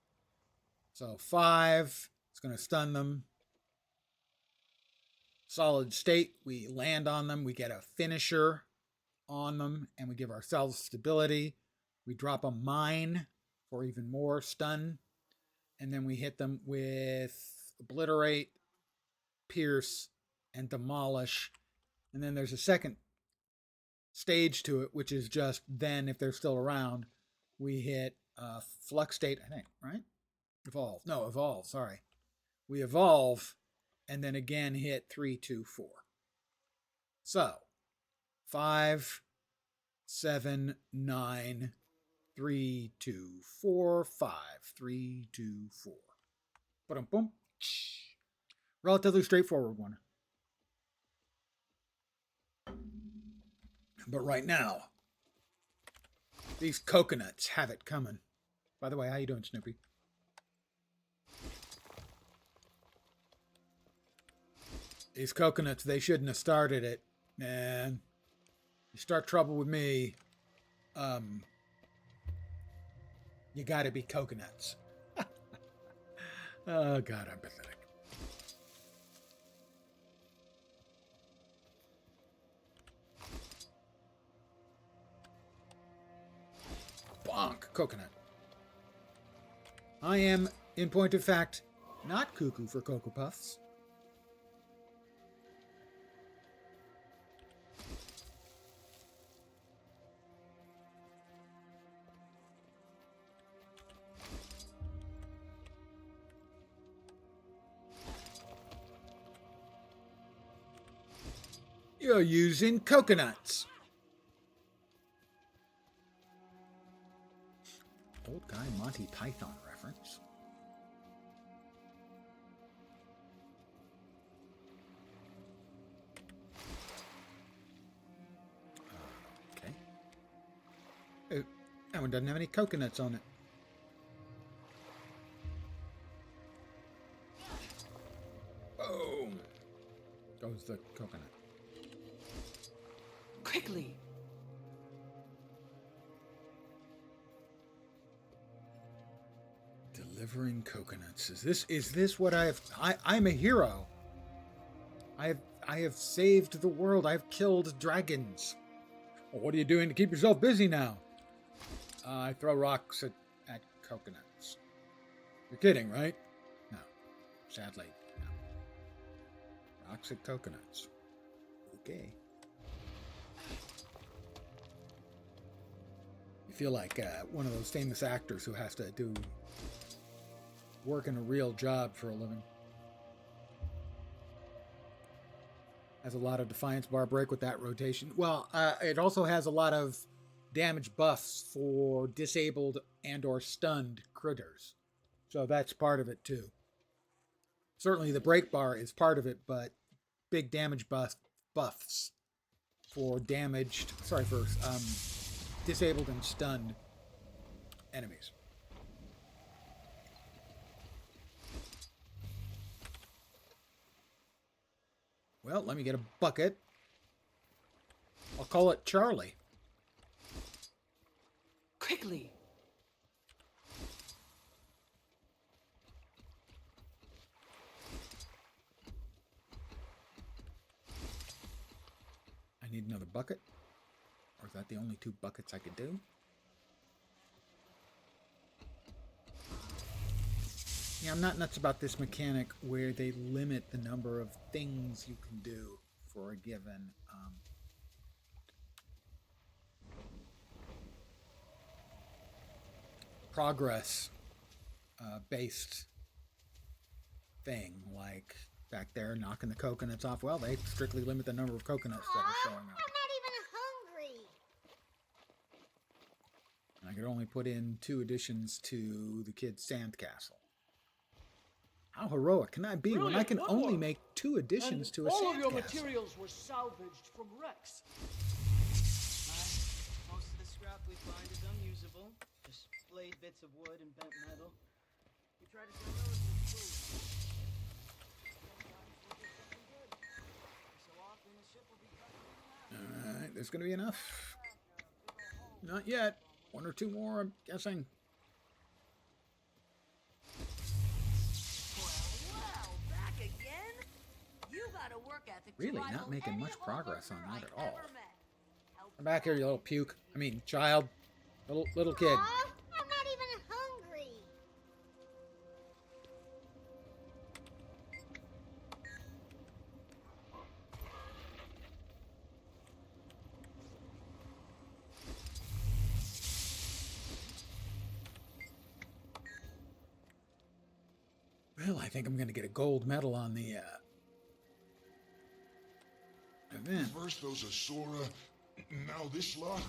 So 5, it's going to stun them. Solid state, we land on them, we get a finisher on them, and we give ourselves stability. We drop a mine for even more stun, and then we hit them with obliterate, pierce, and demolish. And then there's a second stage to it, which is just then, if they're still around, we hit flux state, I think, right? Evolve. No, evolve, sorry. We evolve, and then again hit 3, 2, 4. So 5, 7, 9, 3, 2, 4, 5, 3, 2, 4. Boom, boom. Relatively straightforward one. But right now, these coconuts have it coming. By the way, how you doing, Snoopy? These coconuts, they shouldn't have started it, man. You start trouble with me, you gotta be coconuts. Oh, God, I'm pathetic. Bonk, coconut. I am, in point of fact, not cuckoo for Cocoa Puffs. You're using coconuts. Old guy Monty Python reference. Okay. Oh, that one doesn't have any coconuts on it. Boom. Goes the coconut. Quickly! Delivering coconuts. Is this what I'm a hero. I have saved the world. I've killed dragons. Well, what are you doing to keep yourself busy now? I throw rocks at coconuts. You're kidding, right? No. Sadly, no. Rocks at coconuts. Okay. You feel like one of those famous actors who has to do work in a real job for a living. Has a lot of Defiance Bar break with that rotation. Well, it also has a lot of damage buffs for disabled and or stunned critters. So that's part of it too. Certainly the break bar is part of it, but big damage buffs for disabled and stunned enemies. Well, let me get a bucket. I'll call it Charlie. Quickly! I need another bucket. Or is that the only 2 buckets I could do? Yeah, I'm not nuts about this mechanic where they limit the number of things you can do for a given progress based thing, like back there knocking the coconuts off. Well, they strictly limit the number of coconuts that are showing up. I'm not even hungry. I could only put in 2 additions to the kid's sandcastle. How heroic can I be when I can only make 2 additions to a all of your sandcastle? materials were salvaged from wrecks. Most of the scrap we find is unusable. Just splayed bits of wood and bent metal. We try to sell those as food. Sometimes we'll get something good. So often the ship will be cut in half. Alright, there's gonna be enough. Not yet. 1 or 2 more, I'm guessing. Well, back again? You got a work ethic to Really rival not making any much whole progress on gardener that at I all. ever met. Come back here, you little puke. I mean, child. Little kid. Aw, I'm not even hungry. Well, I think I'm gonna get a gold medal on the event. First those Asura, now this lot.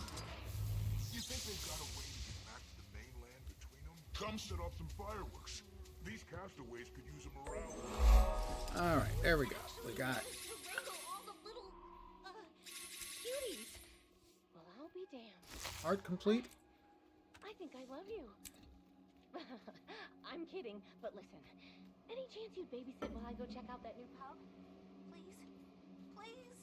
You think they've got a way to get back to the mainland between them? Come set off some fireworks. These castaways could use them around. Alright, there we go. We got All the little, cuties. Well, I'll be damned. art complete. I think I love you. I'm kidding, but listen. Any chance you'd babysit while I go check out that new pub? Please. Please.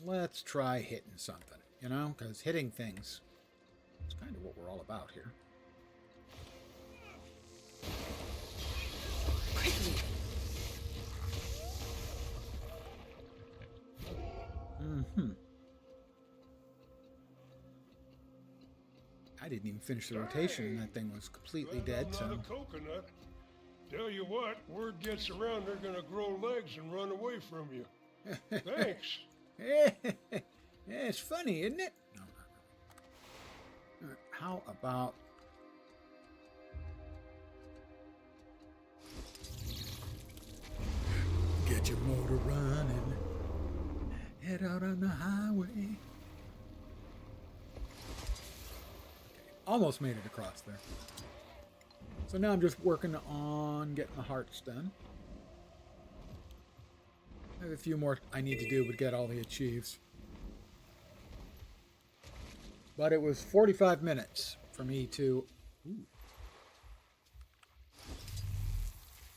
Let's try hitting something, you know? Because hitting things is kind of what we're all about here. I didn't even finish the rotation, and that thing was completely dead, Not so... a coconut. Tell you what, word gets around they're gonna grow legs and run away from you. Thanks. Yeah, it's funny, isn't it? No, not really. How about... Get your motor running. Head out on the highway. Okay, almost made it across there. So now I'm just working on getting the hearts done. I have a few more I need to do to get all the achieves. But it was 45 minutes for me to... Ooh.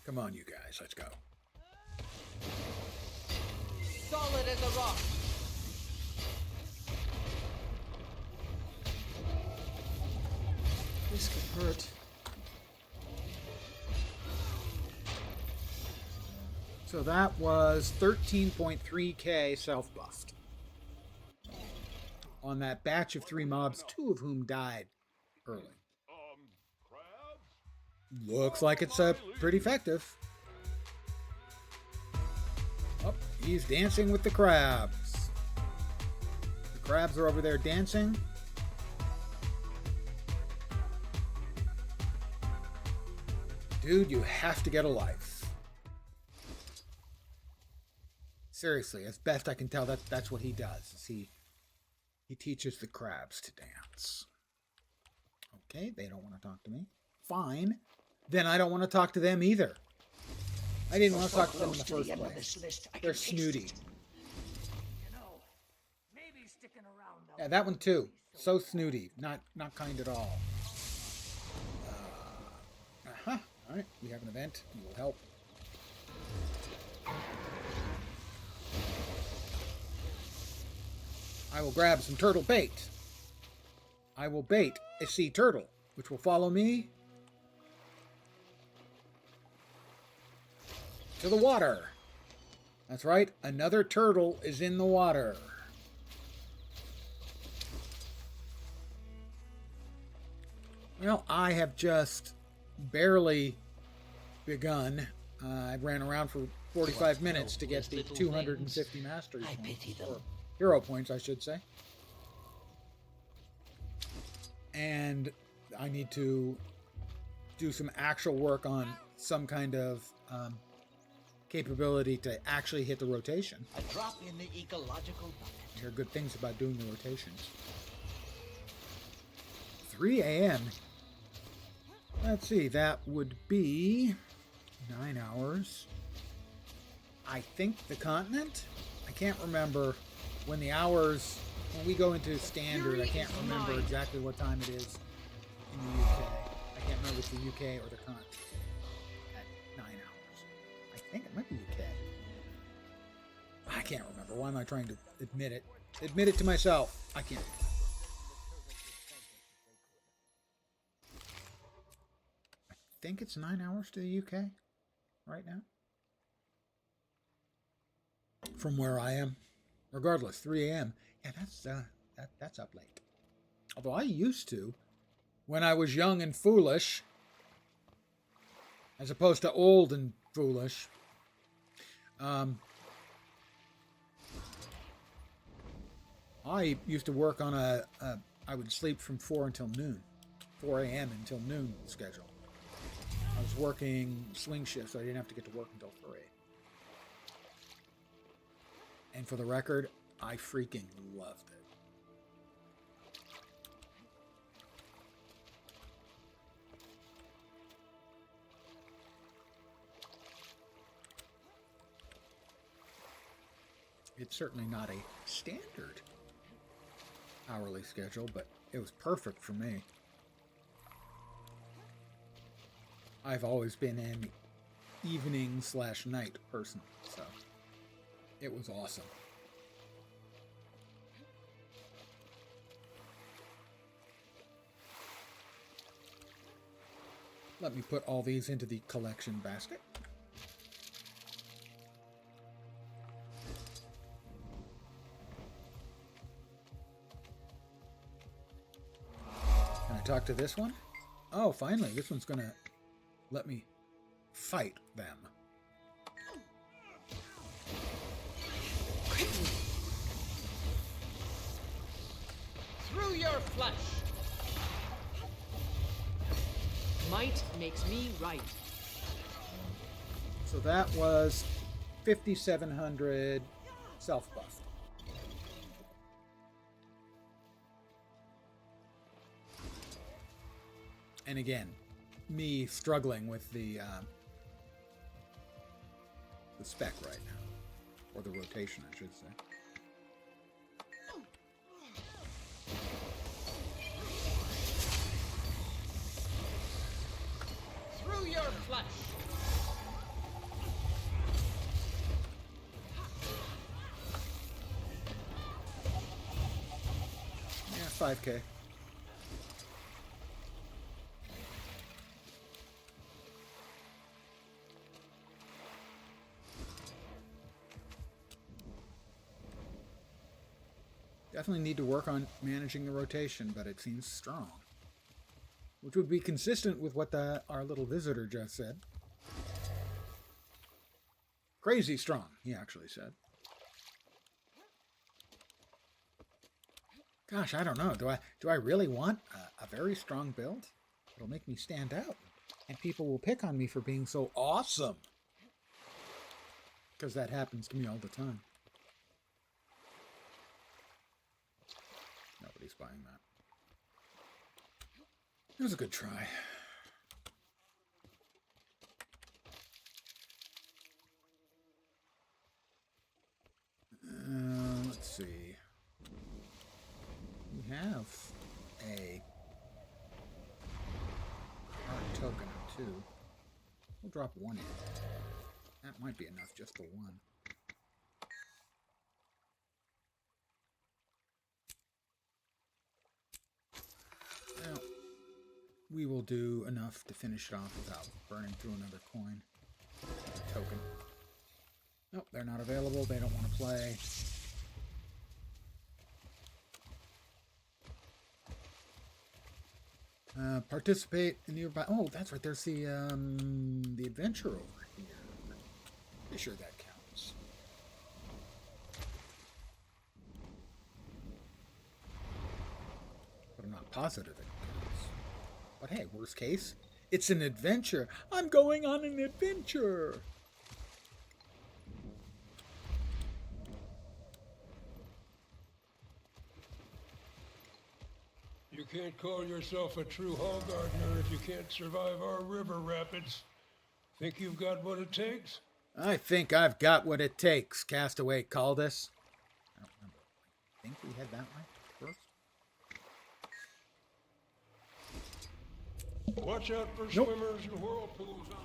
Come on, you guys, let's go. Solid as a rock. This could hurt. So that was 13.3k self-buffed. On that batch of 3 mobs, 2 of whom died early. Looks like it's pretty effective. Oh, he's dancing with the crabs. The crabs are over there dancing. Dude, you have to get a life. Seriously, as best I can tell, that's what he does. Is he teaches the crabs to dance. Okay, they don't want to talk to me. Fine. Then I don't want to talk to them either. I didn't want to talk to them in the first place. They're snooty. You know, maybe sticking around. Yeah, that one too. So snooty. Not kind at all. Alright, we have an event. We will help. I will grab some turtle bait. I will bait a sea turtle, which will follow me to the water. That's right, another turtle is in the water. Well, I have just barely begun. I ran around for 45 minutes to get the 250 mastery points. pity them. Or hero points, I should say. And I need to do some actual work on some kind of capability to actually hit the rotation. A drop in the ecological bucket. I hear good things about doing the rotations. 3 a.m. Let's see, that would be 9 hours. I think the continent? I can't remember when the hours, when we go into standard, I can't remember exactly what time it is in the UK. I can't remember if it's the UK or the continent at 9 hours. I think it might be UK. I can't remember. Why am I trying to admit it? Admit it to myself. I can't. I think it's 9 hours to the UK right now. From where I am. Regardless, 3 a.m. Yeah, that's up late. Although I used to, when I was young and foolish, as opposed to old and foolish, I used to work on I would sleep from 4 until noon. 4 a.m. until noon schedule. I was working swing shifts, so I didn't have to get to work until 3. And for the record, I freaking loved it. It's certainly not a standard hourly schedule, but it was perfect for me. I've always been an evening/night person, so it was awesome. Let me put all these into the collection basket. Can I talk to this one? Oh, finally, this one's gonna let me fight them. Through your flesh. Might makes me right. So that was 5,700 self-buff. And again, me struggling with the spec right now, or the rotation, I should say. Through your flesh. Yeah, 5K. Definitely need to work on managing the rotation, but it seems strong. Which would be consistent with what our little visitor just said. Crazy strong, he actually said. Gosh, I don't know. Do I really want a very strong build? It'll make me stand out. And people will pick on me for being so awesome. Because that happens to me all the time. Nobody's buying that. It was a good try. Let's see. We have a art token or 2. We'll drop 1 in. That might be enough just for 1. Well, we will do enough to finish it off without burning through another coin. Token. Nope, they're not available. They don't want to play. Participate in nearby. Oh, that's right. There's the adventure over here. Pretty sure that counts. But I'm not positive it counts. But hey, worst case, it's an adventure. I'm going on an adventure. You can't can't call yourself a true hall gardener if you can't survive our river rapids. Think you've got what it takes? I think I've got what it takes, Castaway called us. I don't remember. I think we head that way first. Watch out for swimmers and whirlpools on the way.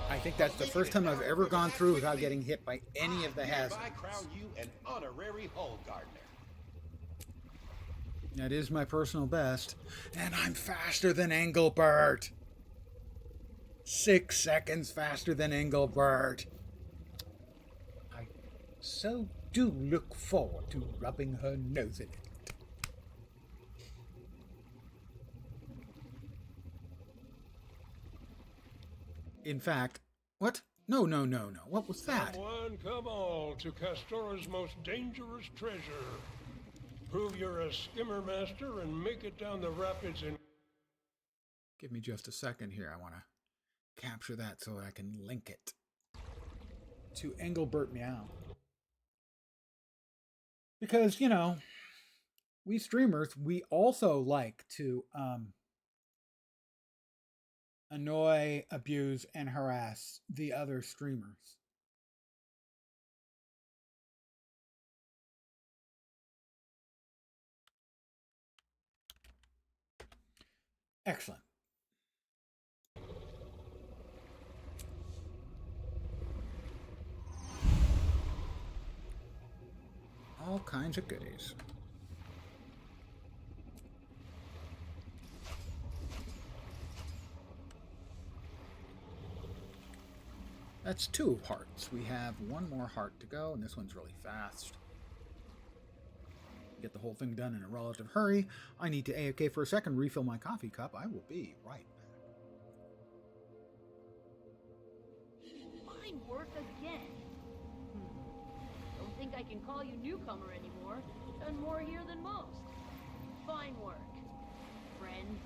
I think that's the first time I've ever gone through without getting hit by any of the hazards. I crown you an honorary hole gardener. That is my personal best. And I'm faster than Engelbert. 6 seconds faster than Engelbert. I so do look forward to rubbing her nose in it. In fact, what? No. What was that? Come on to Castora's most dangerous treasure. Prove you're a skimmer master and make it down the rapids in... Give me just a second here. I want to capture that so I can link it to Engelbert Meow. Because, you know, we streamers, we also like to annoy, abuse, and harass the other streamers. Excellent. All kinds of goodies. That's 2 hearts. We have 1 more heart to go, and this one's really fast. Get the whole thing done in a relative hurry. I need to AFK for a second, refill my coffee cup. I will be right back. Fine work again. Don't think I can call you newcomer anymore. Done more here than most. Fine work, friend.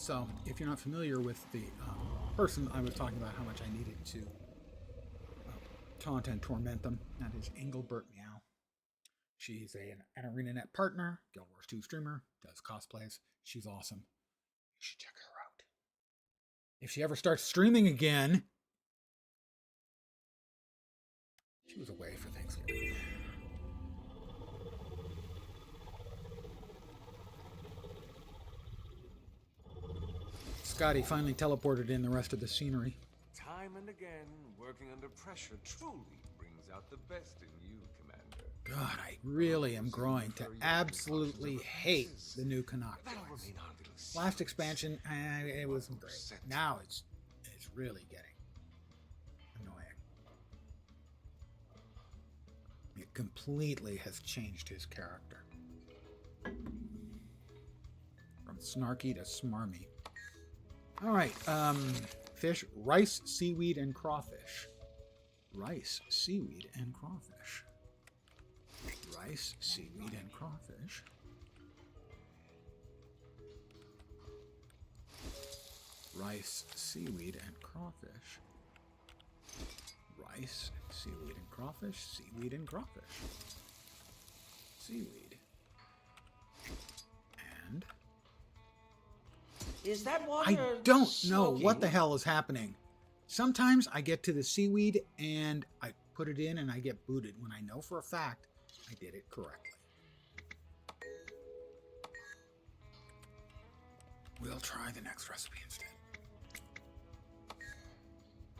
So, if you're not familiar with the person I was talking about, how much I needed to taunt and torment them, that is Engelbert Meow. She's an ArenaNet partner, Guild Wars 2 streamer, does cosplays. She's awesome. You should check her out. If she ever starts streaming again, she was away for Thanksgiving. Scotty finally teleported in the rest of the scenery. Time and again, working under pressure truly brings out the best in you, Commander. God, I really am growing to absolutely hate the new Canuck. Last expansion, it was great. Now it's really getting annoying. It completely has changed his character. From snarky to smarmy. All right, fish, rice, seaweed, and crawfish. Rice, seaweed, and crawfish. Rice, seaweed, and crawfish. Rice, seaweed, and crawfish. Rice, seaweed, and crawfish. Seaweed and crawfish. Seaweed. And... Is that water I don't know smoking? what the hell is happening. Sometimes I get to the seaweed and I put it in and I get booted when I know for a fact I did it correctly. We'll try the next recipe instead.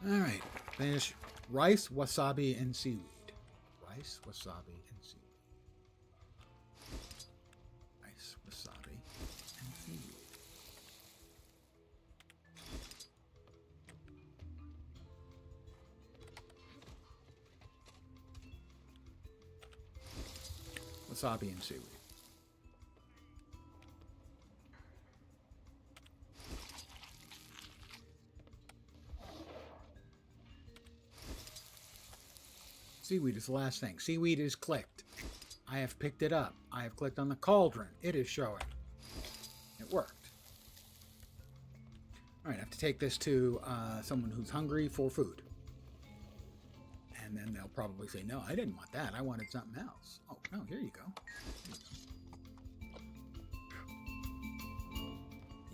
All right, finish rice, wasabi, and seaweed. Rice, wasabi, and seaweed. Rice, wasabi, and seaweed. Wasabi and seaweed. Seaweed is the last thing. Seaweed is clicked. I have picked it up. I have clicked on the cauldron. It is showing. It worked. All right, I have to take this to someone who's hungry for food. And then they'll probably say, no, I didn't want that. I wanted something else. Oh, no, here you go.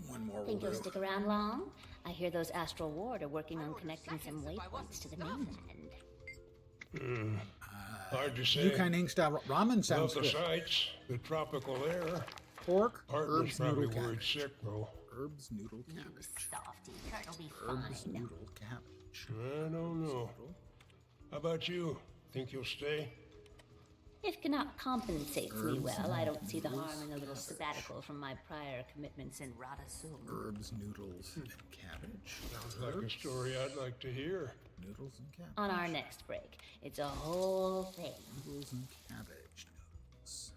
One more will Think you'll do. stick around long? I hear those Astral Ward are working on connecting some waypoints to the mainland. Hard to say. Yukaining style ramen sounds Love the good. sights, the tropical air. Pork, Partner's herbs, probably noodle, worried cabbage. sick, though. Herbs, noodle, cabbage. Softy, Kurt'll be Herbs, fine. noodle, cabbage. I don't know. How about you? Think you'll stay? If Canuck compensates me Herbs, well, I don't see the noodles, harm in a little cabbage. sabbatical from my prior commitments in Radasum. Herbs, noodles, and cabbage. Sounds like a story I'd like to hear. Noodles and cabbage. On our next break, it's a whole thing. Noodles and cabbage. Noodles.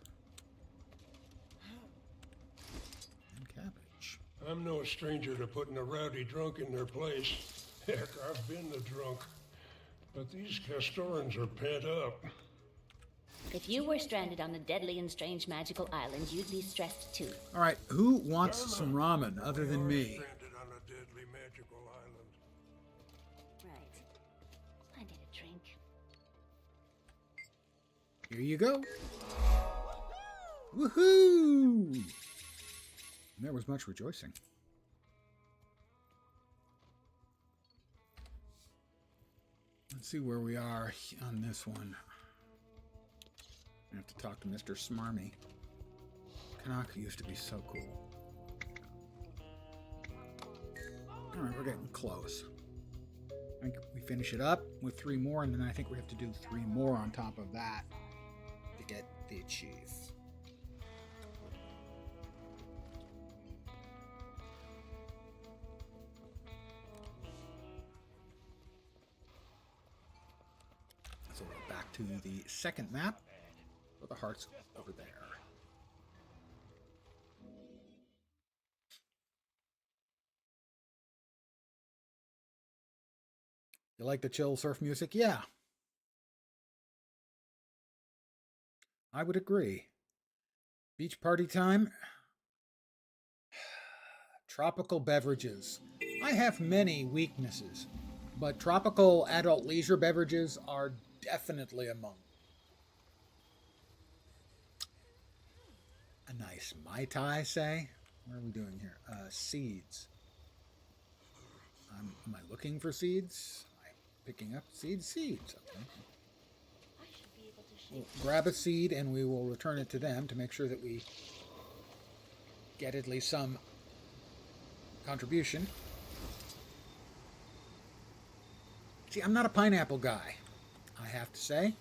And cabbage. I'm no stranger to putting a rowdy drunk in their place. Heck, I've been the drunk. But these Castorans are pent up. If you were stranded on a deadly and strange magical island, you'd be stressed too. All right, who wants some ramen other than me? Stranded on a deadly magical island. Right. I need a drink. Here you go. Woohoo! And there was much rejoicing. Let's see where we are on this one. I have to talk to Mr. Smarmy. Kanaka used to be so cool. Alright, we're getting close. I think we finish it up with 3 more, and then I think we have to do 3 more on top of that to get the chief. So we're back to the second map. The heart's over there. You like the chill surf music? Yeah. I would agree. Beach party time. Tropical beverages. I have many weaknesses, but tropical adult leisure beverages are definitely among them. A nice Mai Tai, say? What are we doing here? Seeds. Am I looking for seeds? Am I picking up seeds? Seeds. Okay. We'll grab a seed and we will return it to them to make sure that we get at least some contribution. See, I'm not a pineapple guy, I have to say.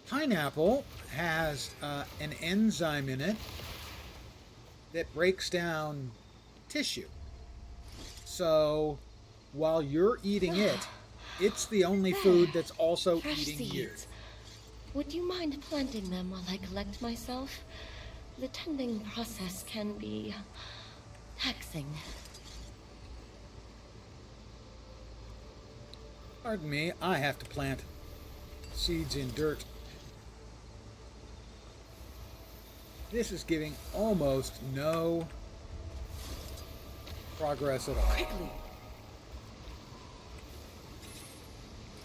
Pineapple has an enzyme in it that breaks down tissue. So while you're eating it, it's the only food that's also Fresh eating you. seeds. Would you mind planting them while I collect myself? The tending process can be taxing. Pardon me, I have to plant seeds in dirt. This is giving almost no progress at all. Quickly.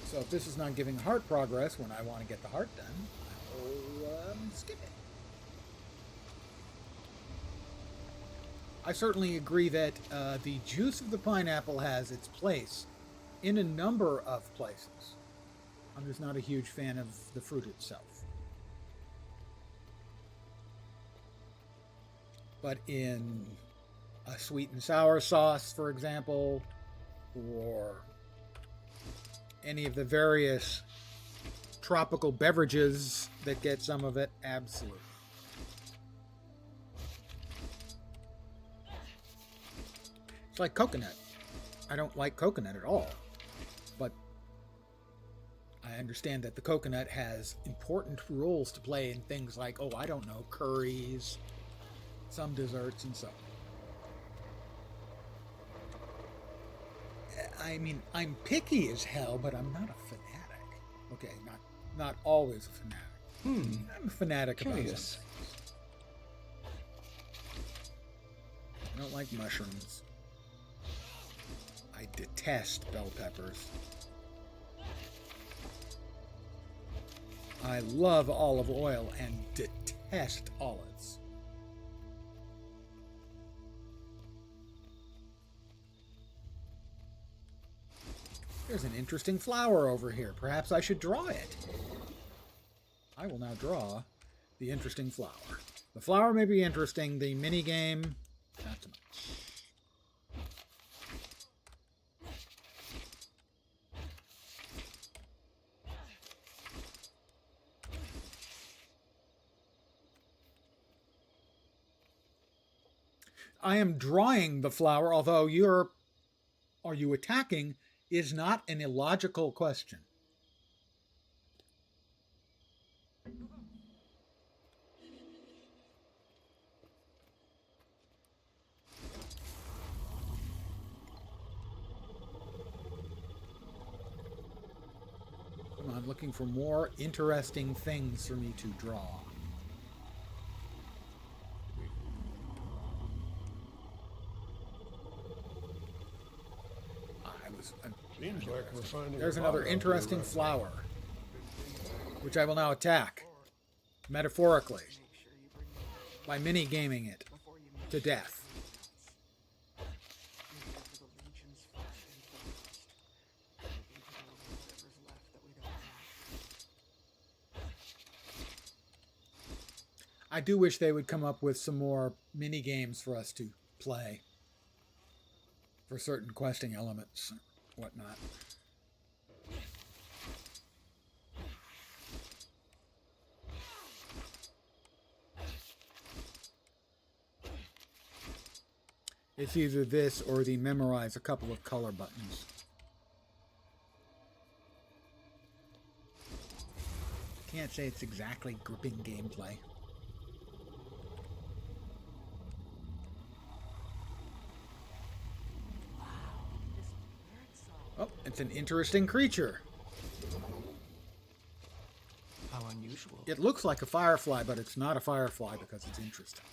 So if this is not giving heart progress when I want to get the heart done, I'll skip it. I certainly agree that the juice of the pineapple has its place in a number of places. I'm just not a huge fan of the fruit itself. But in a sweet and sour sauce, for example, or any of the various tropical beverages that get some of it, absolutely. It's like coconut. I don't like coconut at all, but I understand that the coconut has important roles to play in things like, oh, I don't know, curries, some desserts, and so on. I mean, I'm picky as hell, but I'm not a fanatic. Okay, not always a fanatic. I'm a fanatic about some things. I don't like mushrooms. I detest bell peppers. I love olive oil and detest olives. There's an interesting flower over here. Perhaps I should draw it. I will now draw the interesting flower. The flower may be interesting. The mini game, not so much. I am drawing the flower, although are you attacking is not an illogical question. I'm looking for more interesting things for me to draw. Seems like we're finding. There's another interesting flower, which I will now attack, metaphorically, by mini-gaming it to death. I do wish they would come up with some more mini-games for us to play for certain questing elements. Whatnot. It's either this or the memorize a couple of color buttons. Can't say it's exactly gripping gameplay. Oh, it's an interesting creature. How unusual. It looks like a firefly, but it's not a firefly because it's interesting.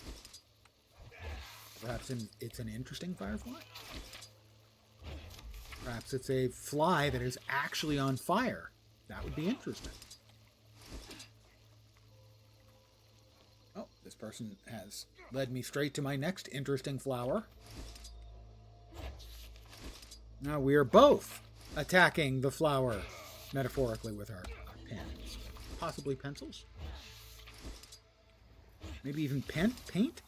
Perhaps it's an interesting firefly? Perhaps it's a fly that is actually on fire. That would be interesting. Oh, this person has led me straight to my next interesting flower. Now we are both attacking the flower, metaphorically, with our pens. Possibly pencils? Maybe even paint?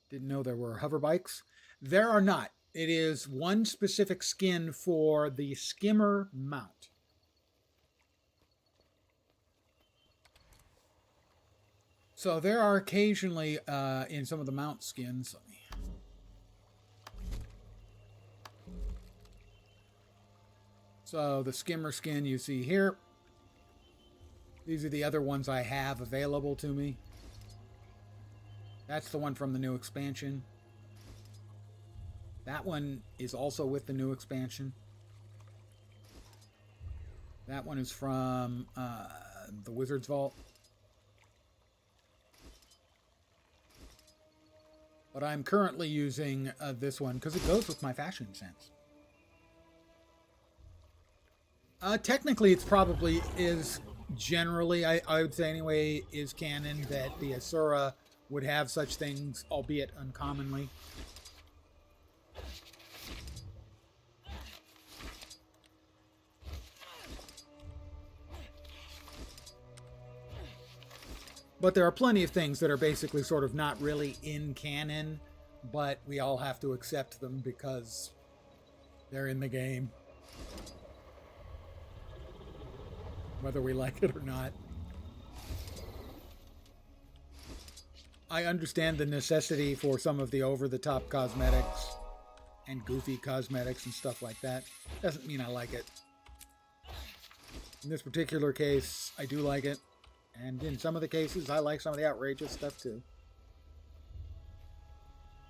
Didn't know there were hover bikes. There are not. It is one specific skin for the skimmer mount. So there are occasionally, in some of the mount skins, so the skimmer skin you see here, these are the other ones I have available to me. That's the one from the new expansion. That one is also with the new expansion. That one is from the Wizard's Vault. But I'm currently using this one because it goes with my fashion sense. Technically, it's probably is generally, I would say anyway, is canon that the Asura would have such things, albeit uncommonly. But there are plenty of things that are basically sort of not really in canon, but we all have to accept them because they're in the game. Whether we like it or not. I understand the necessity for some of the over-the-top cosmetics and goofy cosmetics and stuff like that. Doesn't mean I like it. In this particular case, I do like it. And in some of the cases, I like some of the outrageous stuff too.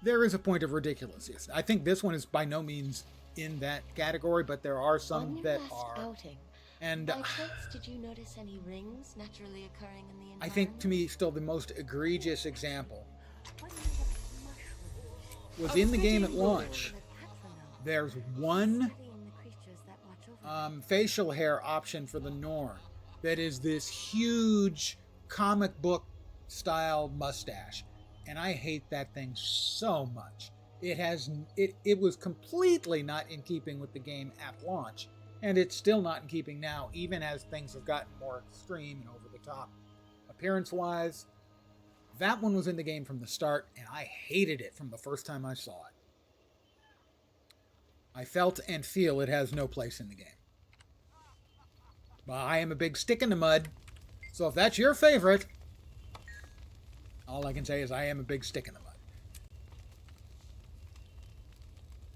There is a point of ridiculous. Yes, I think this one is by no means in that category, but there are some that are. Outing, and by chance, did you notice any rings naturally occurring in the environment? I think to me, still the most egregious example was in the game at launch. There's one facial hair option for the Norn that is this huge comic book style mustache, and I hate that thing so much. It was completely not in keeping with the game at launch, and it's still not in keeping now, even as things have gotten more extreme and over the top appearance wise. That one was in the game from the start, and I hated it from the first time I saw it. I felt and feel it has no place in the game. But I am a big stick in the mud, so if that's your favorite, all I can say is I am a big stick in the mud.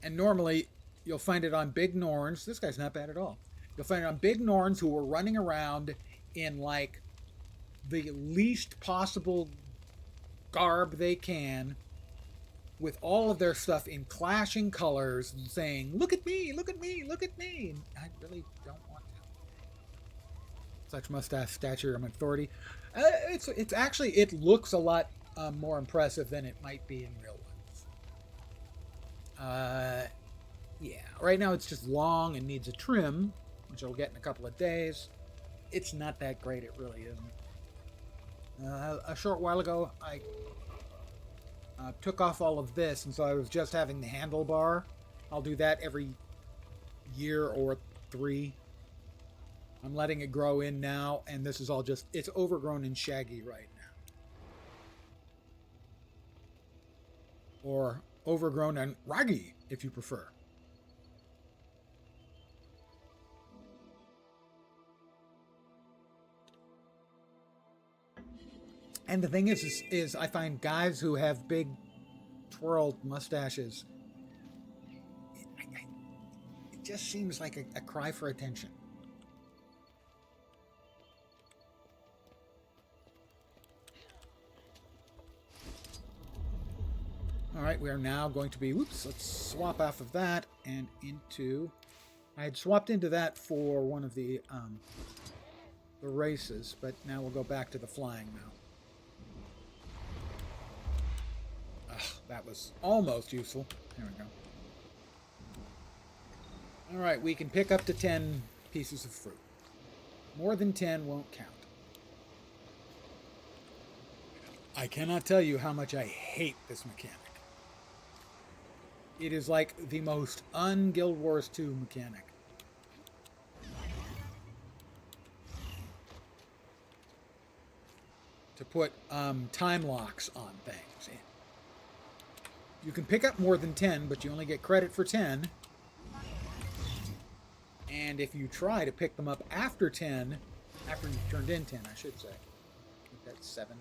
And normally, you'll find it on big Norns. This guy's not bad at all. You'll find it on big Norns who are running around in, like, the least possible garb they can, with all of their stuff in clashing colors, and saying, "Look at me, look at me, look at me." And I really don't want to. Such mustache, stature, and authority. It's actually, it looks a lot more impressive than it might be in real life. Yeah, right now it's just long and needs a trim, which I'll get in a couple of days. It's not that great, it really isn't. A short while ago, I took off all of this, and so I was just having the handlebar. I'll do that every year or 3. I'm letting it grow in now, and this is all just, it's overgrown and shaggy right now. Or overgrown and raggy, if you prefer. And the thing is I find guys who have big twirled mustaches, it just seems like a cry for attention. All right, we are now going to be, let's swap off of that and into, I had swapped into that for one of the races, but now we'll go back to the flying now. Ugh, that was almost useful. There we go. Alright, we can pick up to 10 pieces of fruit. More than 10 won't count. I cannot tell you how much I hate this mechanic. It is like the most un-Guild Wars 2 mechanic. To put time locks on things. You can pick up more than 10, but you only get credit for 10. And if you try to pick them up after 10, after you've turned in 10, I should say. I think that's 7,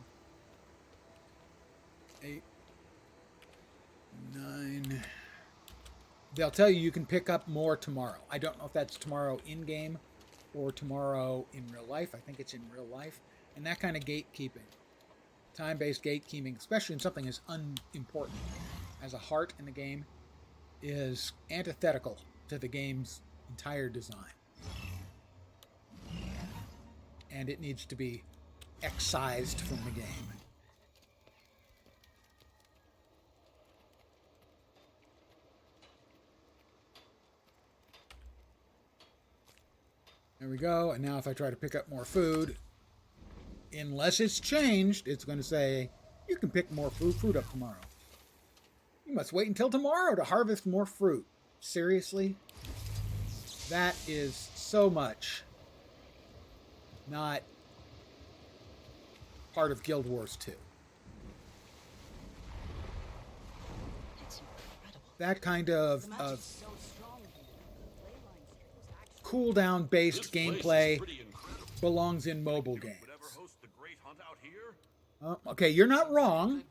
8, 9. They'll tell you can pick up more tomorrow. I don't know if that's tomorrow in-game or tomorrow in real life. I think it's in real life. And that kind of gatekeeping, time-based gatekeeping, especially in something as unimportant as a heart in the game, is antithetical to the game's entire design. And it needs to be excised from the game. There we go. And now if I try to pick up more food, unless it's changed, it's going to say, you can pick more fruit up tomorrow. You must wait until tomorrow to harvest more fruit. Seriously? That is so much not part of Guild Wars 2. That kind of cooldown based gameplay belongs in mobile games. Okay, you're not wrong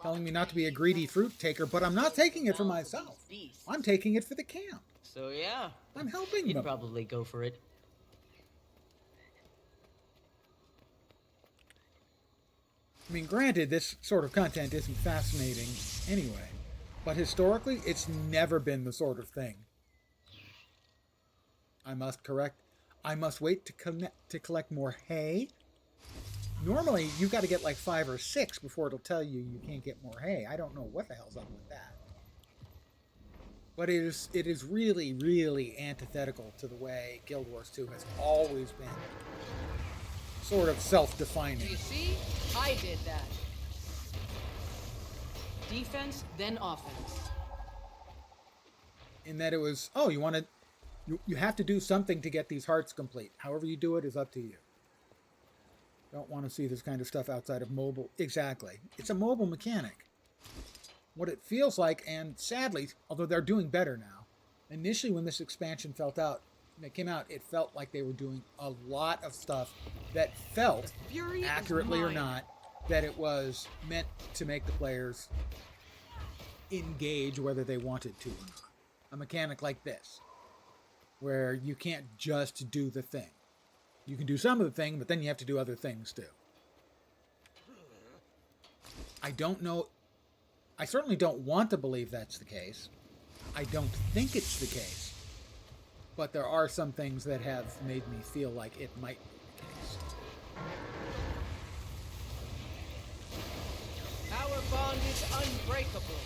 telling me not to be a greedy fruit taker, but I'm not taking it for myself. I'm taking it for the camp. So yeah, I'm helping you'd them. probably go for it. I mean, granted, this sort of content isn't fascinating anyway, but historically, it's never been the sort of thing. I must wait to collect more hay. Normally, you've got to get like 5 or 6 before it'll tell you you can't get more hay. I don't know what the hell's up with that. But it is really, really antithetical to the way Guild Wars 2 has always been sort of self-defining. You see? I did that. Defense, then offense. In that it was, oh, you have to do something to get these hearts complete. However you do it is up to you. Don't want to see this kind of stuff outside of mobile. Exactly. It's a mobile mechanic. What it feels like, and sadly, although they're doing better now, initially when this expansion came out, it felt like they were doing a lot of stuff that felt, accurately or not, that it was meant to make the players engage whether they wanted to or not. A mechanic like this, where you can't just do the thing. You can do some of the thing, but then you have to do other things too. I don't know. I certainly don't want to believe that's the case. I don't think it's the case. But there are some things that have made me feel like it might be the case. Our bond is unbreakable.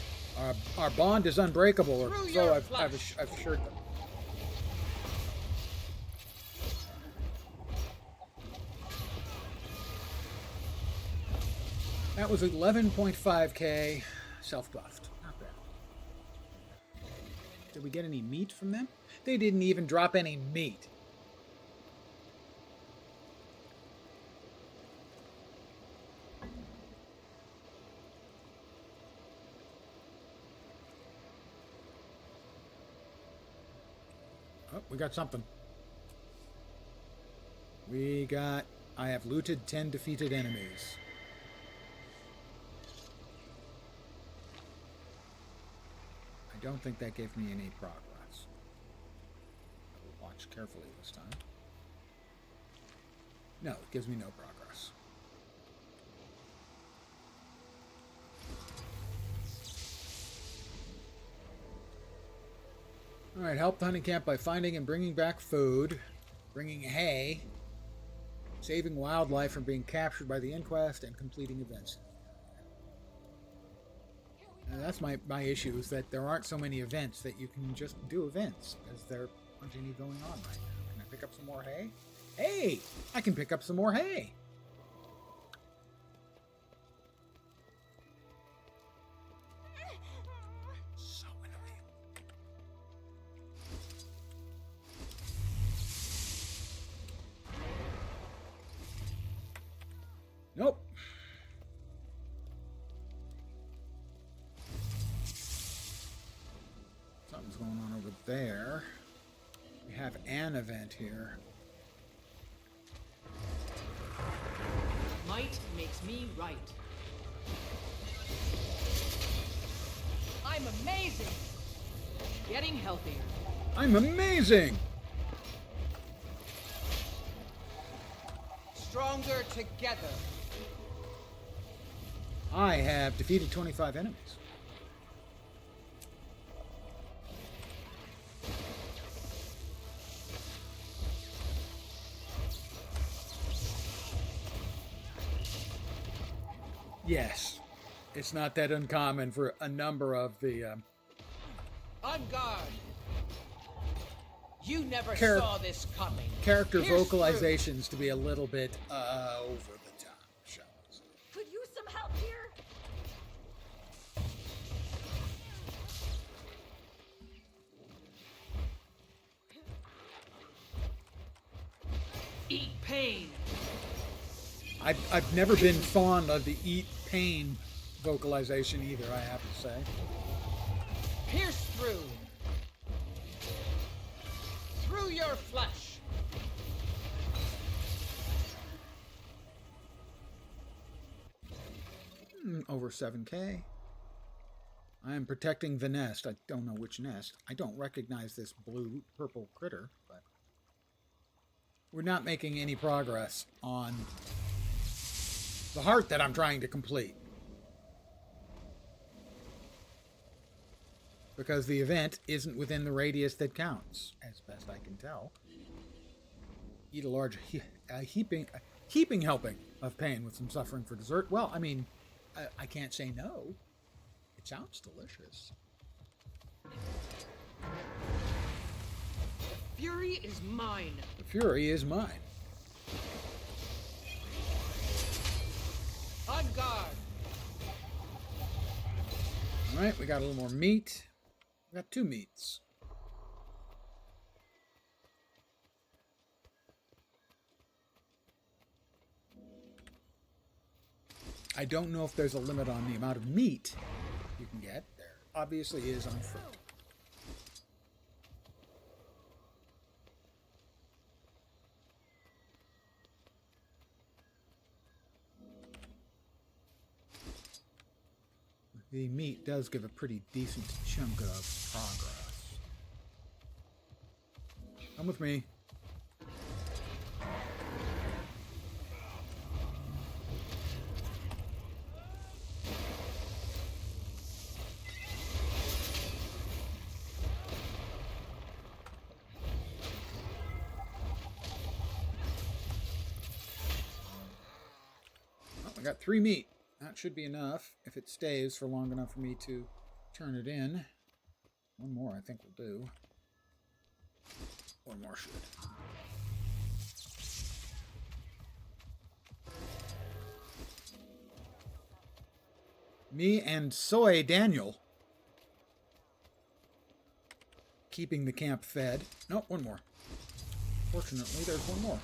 Our bond is unbreakable, or so I've assured them. That was 11.5k self-buffed. Not bad. Did we get any meat from them? They didn't even drop any meat. Oh, we got something. I have looted 10 defeated enemies. I don't think that gave me any progress. I will watch carefully this time. No, it gives me no progress. Alright, help the hunting camp by finding and bringing back food, bringing hay, saving wildlife from being captured by the inquest, and completing events. And that's my issue, is that there aren't so many events that you can just do events, because there aren't any going on right now. Can I pick up some more hay? Hey! I can pick up some more hay! So annoying. Nope. Something's going on over there. We have an event here. Might makes me right. I'm amazing. Getting healthier. I'm amazing! Stronger together. I have defeated 25 enemies. Yes, it's not that uncommon for a number of the On guard. You never Char- saw this coming. character Here's vocalizations to be a little bit over the top, shall we say. Could use some help here. Eat pain. I've never been fond of the eat pain vocalization either, I have to say. Pierce through. Through your flesh. Over 7K. I am protecting the nest. I don't know which nest. I don't recognize this blue purple critter, but we're not making any progress on the heart that I'm trying to complete. Because the event isn't within the radius that counts, as best I can tell. Eat a large heaping helping of pain with some suffering for dessert. Well, I mean, I can't say no. It sounds delicious. Fury is mine. The fury is mine. On guard. All right, we got a little more meat. We got 2 meats. I don't know if there's a limit on the amount of meat you can get. There obviously is on fruit. The meat does give a pretty decent chunk of progress. Come with me. Oh, I got 3 meat. That should be enough if it stays for long enough for me to turn it in. 1 more I think will do. 1 more should. Me and Soy Daniel keeping the camp fed. Nope, 1 more. Fortunately, there's 1 more.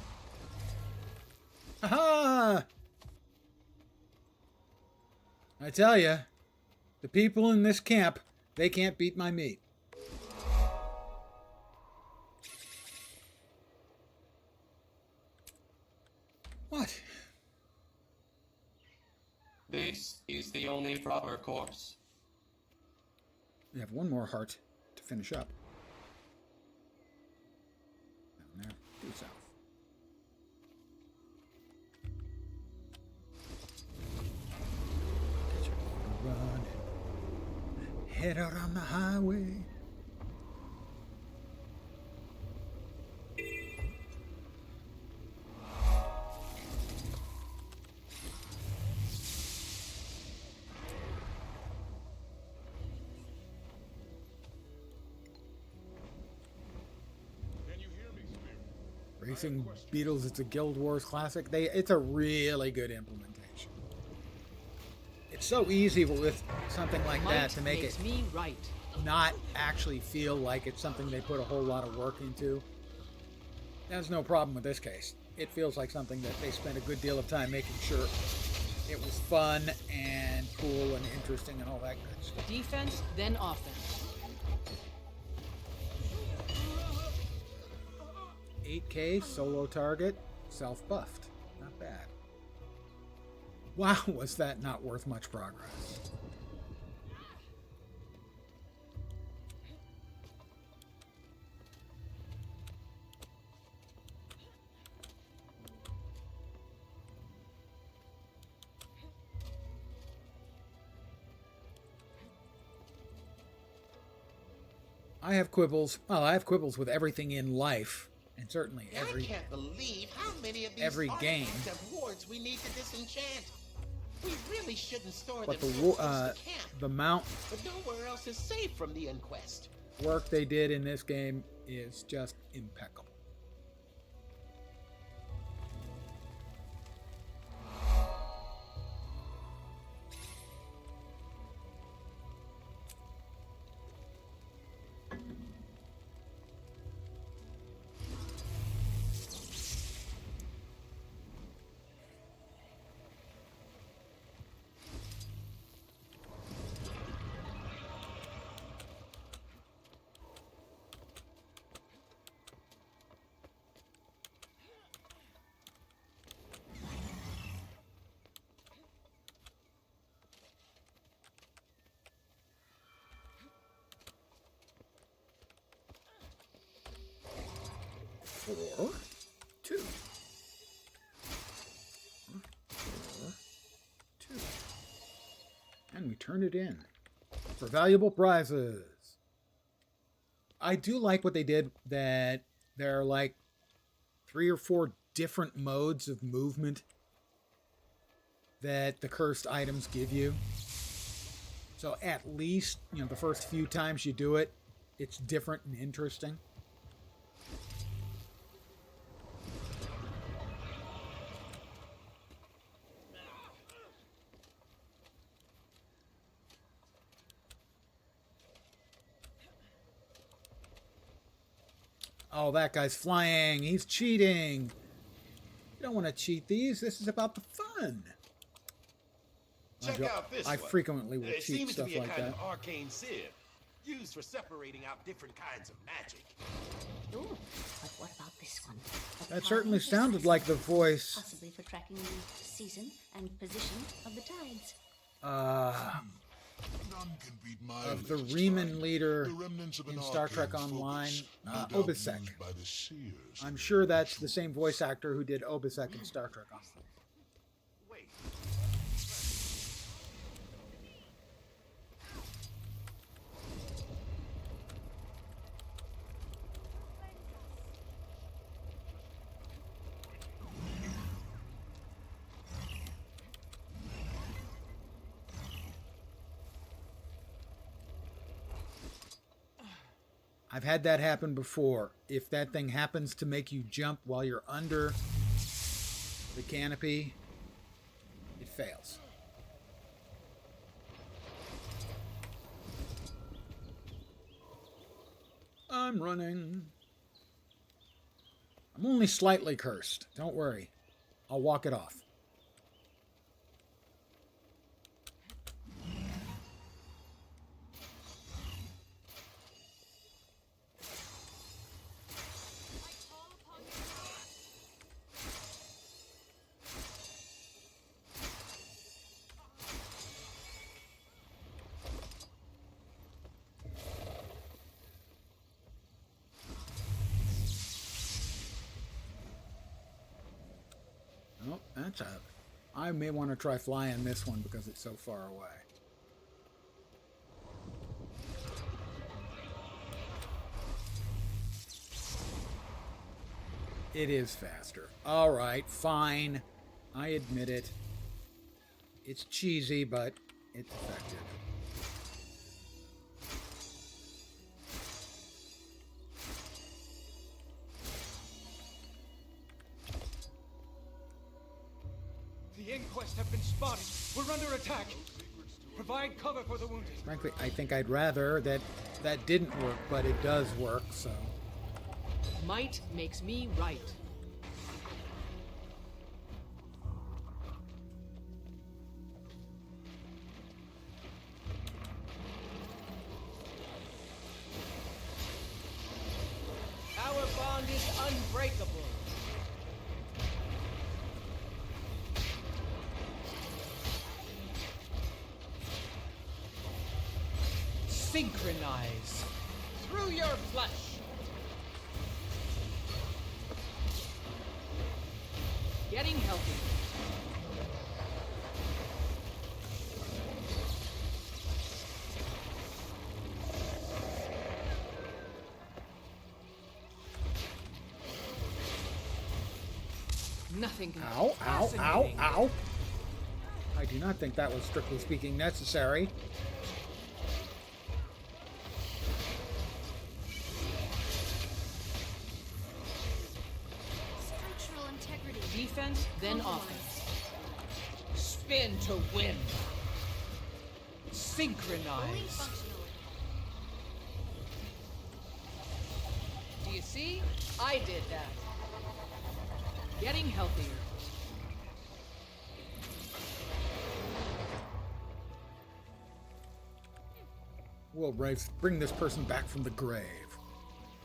Aha! I tell you, the people in this camp, they can't beat my meat. What? This is the only proper course. We have 1 more heart to finish up. Down there, due south. Run. Head out on the highway. Racing Beetles, it's a Guild Wars classic. It's a really good implementation. It's so easy with something like that to make it me right. not actually feel like it's something they put a whole lot of work into. There's no problem with this case. It feels like something that they spent a good deal of time making sure it was fun and cool and interesting and all that good stuff. Defense, then offense. 8K, solo target, self-buffed. Not bad. Wow, was that not worth much progress? I have quibbles. Well, I have quibbles with everything in life, and certainly I can't believe how many of these every game. artifacts have wards we need to disenchant. We really shouldn't store But them the so close to camp. the mount But nowhere else is safe from the inquest. work they did in this game is just impeccable. Four, two. 4, 2. And we turn it in for valuable prizes. I do like what they did, that there are like 3 or 4 different modes of movement that the cursed items give you. So at least, the first few times you do it, it's different and interesting. Oh, that guy's flying. He's cheating. You don't want to cheat these. This is about the fun. Check out this I one. frequently will It cheat seems stuff to be a like kind that. of arcane sieve, used for separating out different kinds of magic. Ooh, but what about this one? A That certainly tide sounded like the voice possibly for tracking the season and position of the tides. None can beat my of the latest Riemann find. leader The remnants of an in Star Trek arcane Online, focus, no doubt Obisek. used by the seers. I'm sure that's the same voice actor who did Obisek in Star Trek Online. Wait. I've had that happen before. If that thing happens to make you jump while you're under the canopy, it fails. I'm running. I'm only slightly cursed. Don't worry. I'll walk it off. Oh, that's a... I may want to try flying this one because it's so far away. It is faster. All right, fine. I admit it. It's cheesy, but it's effective. The inquest have been spotted. We're under attack. Provide cover for the wounded. Frankly, I think I'd rather that didn't work, but it does work, so. Might makes me right. Our bond is unbreakable. Synchronize through your flesh. Getting healthy. Nothing can. Ow, ow, ow, ow. I do not think that was, strictly speaking, necessary. Structural integrity. Defense, then offense. Spin to win. Fully Synchronize. functional. Do you see? I did that. Getting healthier. We'll bring this person back from the grave.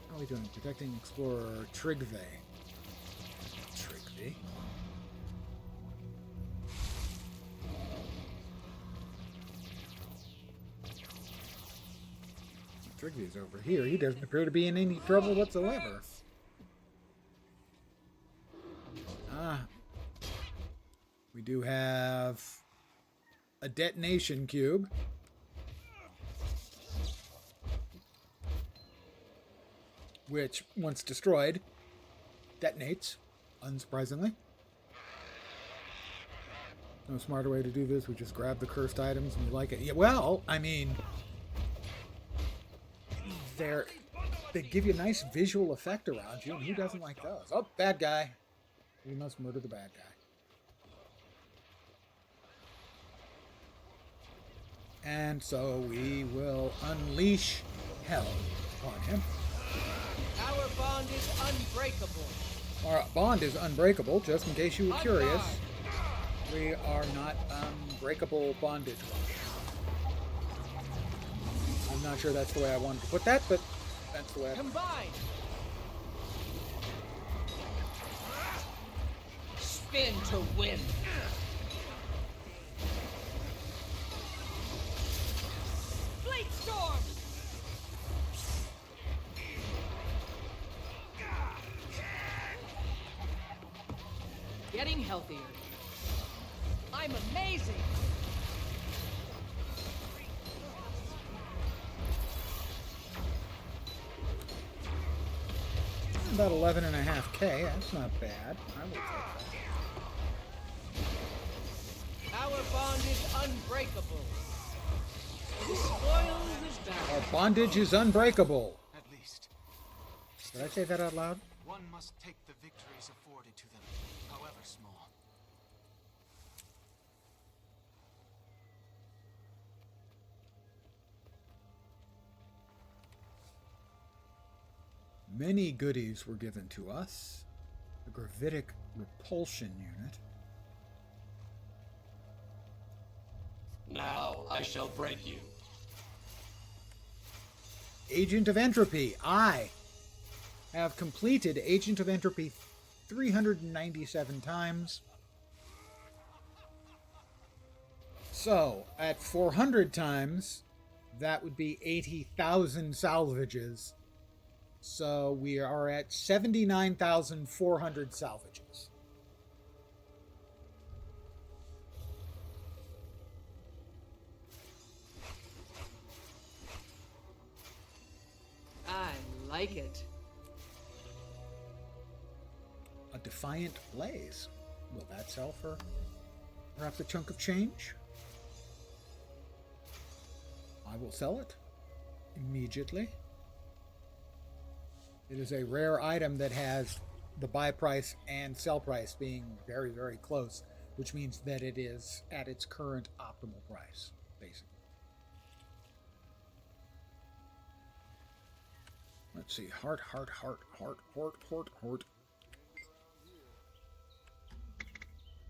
How are we doing? Protecting Explorer Trigve. Trigve? Trigve's over here. He doesn't appear to be in any trouble whatsoever. Ah. We do have a detonation cube. Which, once destroyed, detonates, unsurprisingly. No smarter way to do this. We just grab the cursed items and we like it. Yeah, well, I mean, they give you a nice visual effect around you, and who doesn't like those? Oh, bad guy. We must murder the bad guy. And so we will unleash hell upon him. Our bond is unbreakable. Our bond is unbreakable, just in case you were curious. We are not unbreakable bondage. I'm not sure that's the way I wanted to put that, but that's the way. Combine. Spin to win. Blade storm. Getting healthier. I'm amazing. About 11.5K. That's not bad. I will take that. Our bond is unbreakable. The spoils is back. Our bondage is unbreakable. At least. Did I say that out loud? One must take the victories afforded to them, however small. Many goodies were given to us. The gravitic repulsion unit. Now I shall break you. Agent of Entropy. I have completed Agent of Entropy 397 times. So, at 400 times, that would be 80,000 salvages. So we are at 79,400 salvages. I like it. A defiant blaze. Will that sell for perhaps a chunk of change? I will sell it immediately. It is a rare item that has the buy price and sell price being very, very close. which means that it is at its current optimal price, basically. Let's see, heart.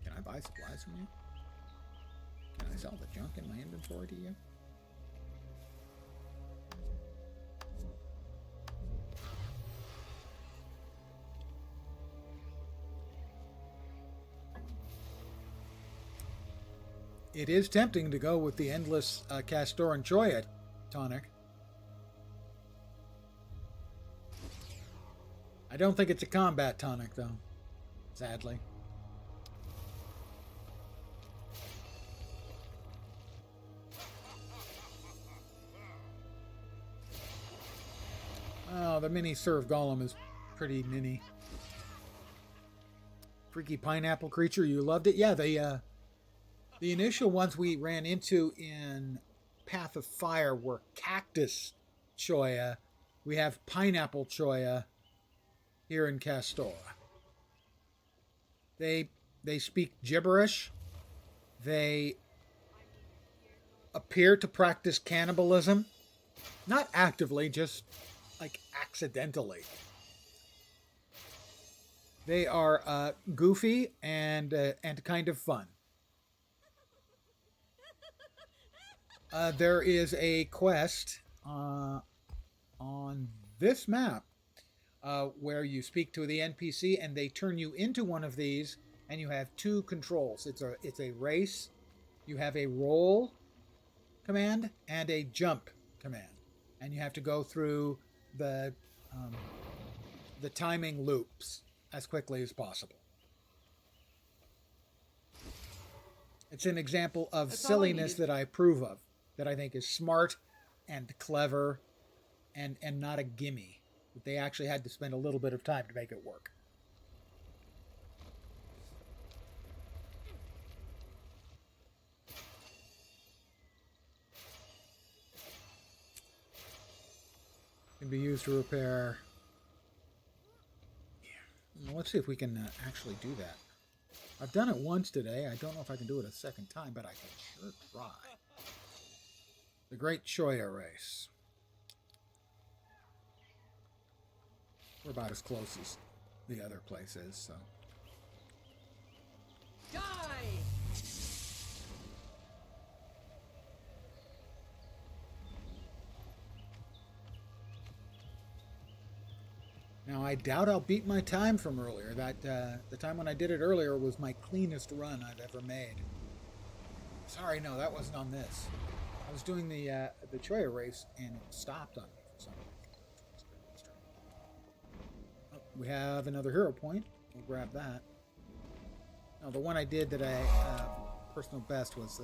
Can I buy supplies from you? Can I sell the junk in my inventory to you? It is tempting to go with the endless Castor and Choya tonic. I don't think it's a combat tonic, though, sadly. Oh, the mini serve golem is pretty mini. Freaky pineapple creature, you loved it? Yeah, the initial ones we ran into in Path of Fire were cactus Choya. We have pineapple Choya here in Castora. They speak gibberish. They appear to practice cannibalism. Not actively, just like accidentally. They are goofy and kind of fun. There is a quest on this map where you speak to the NPC and they turn you into one of these, and you have two controls. It's a race. You have a roll command and a jump command, and you have to go through the timing loops as quickly as possible. It's an example of silliness that I approve of, that I think is smart and clever and not a gimme. But they actually had to spend a little bit of time to make it work. Can be used to repair. Yeah. Let's see if we can actually do that. I've done it once today. I don't know if I can do it a second time, but I can sure try. The Great Choya Race. We're about as close as the other place is, so. Die! Now, I doubt I'll beat my time from earlier. The time when I did it earlier was my cleanest run I've ever made. Sorry, no, that wasn't on this. I was doing the Choya race, and it stopped on me for some reason. Oh, we have another hero point. We'll grab that. Now, the one I did that I personal best was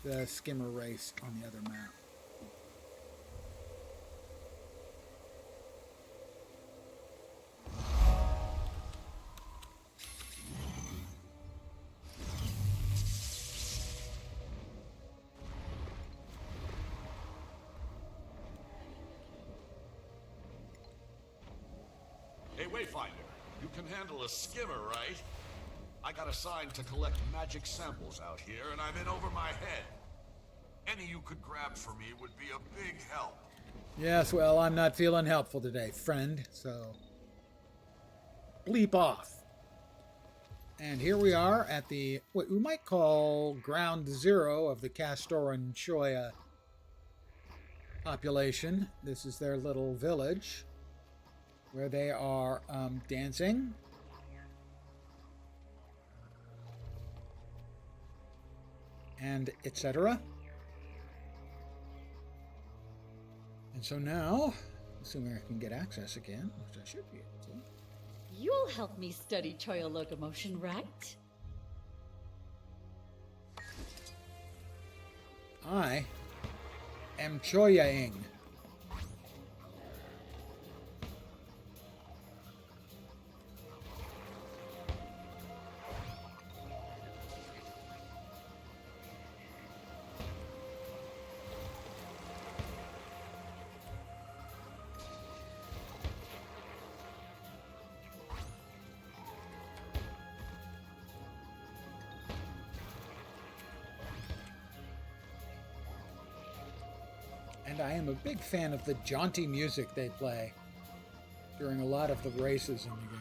the skimmer race on the other map. Hey, Wayfinder, you can handle a skimmer, right? I got assigned to collect magic samples out here, and I'm in over my head. Any you could grab for me would be a big help. Yes, well, I'm not feeling helpful today, friend, so bleep off. And here we are at the, what we might call ground zero of the Castoran Choya population. This is their little village where they are dancing. And etc. And so now, assuming I can get access again, which I should be able to. You'll help me study Choya locomotion, right? I am Choya-ing. And I am a big fan of the jaunty music they play during a lot of the races in the game.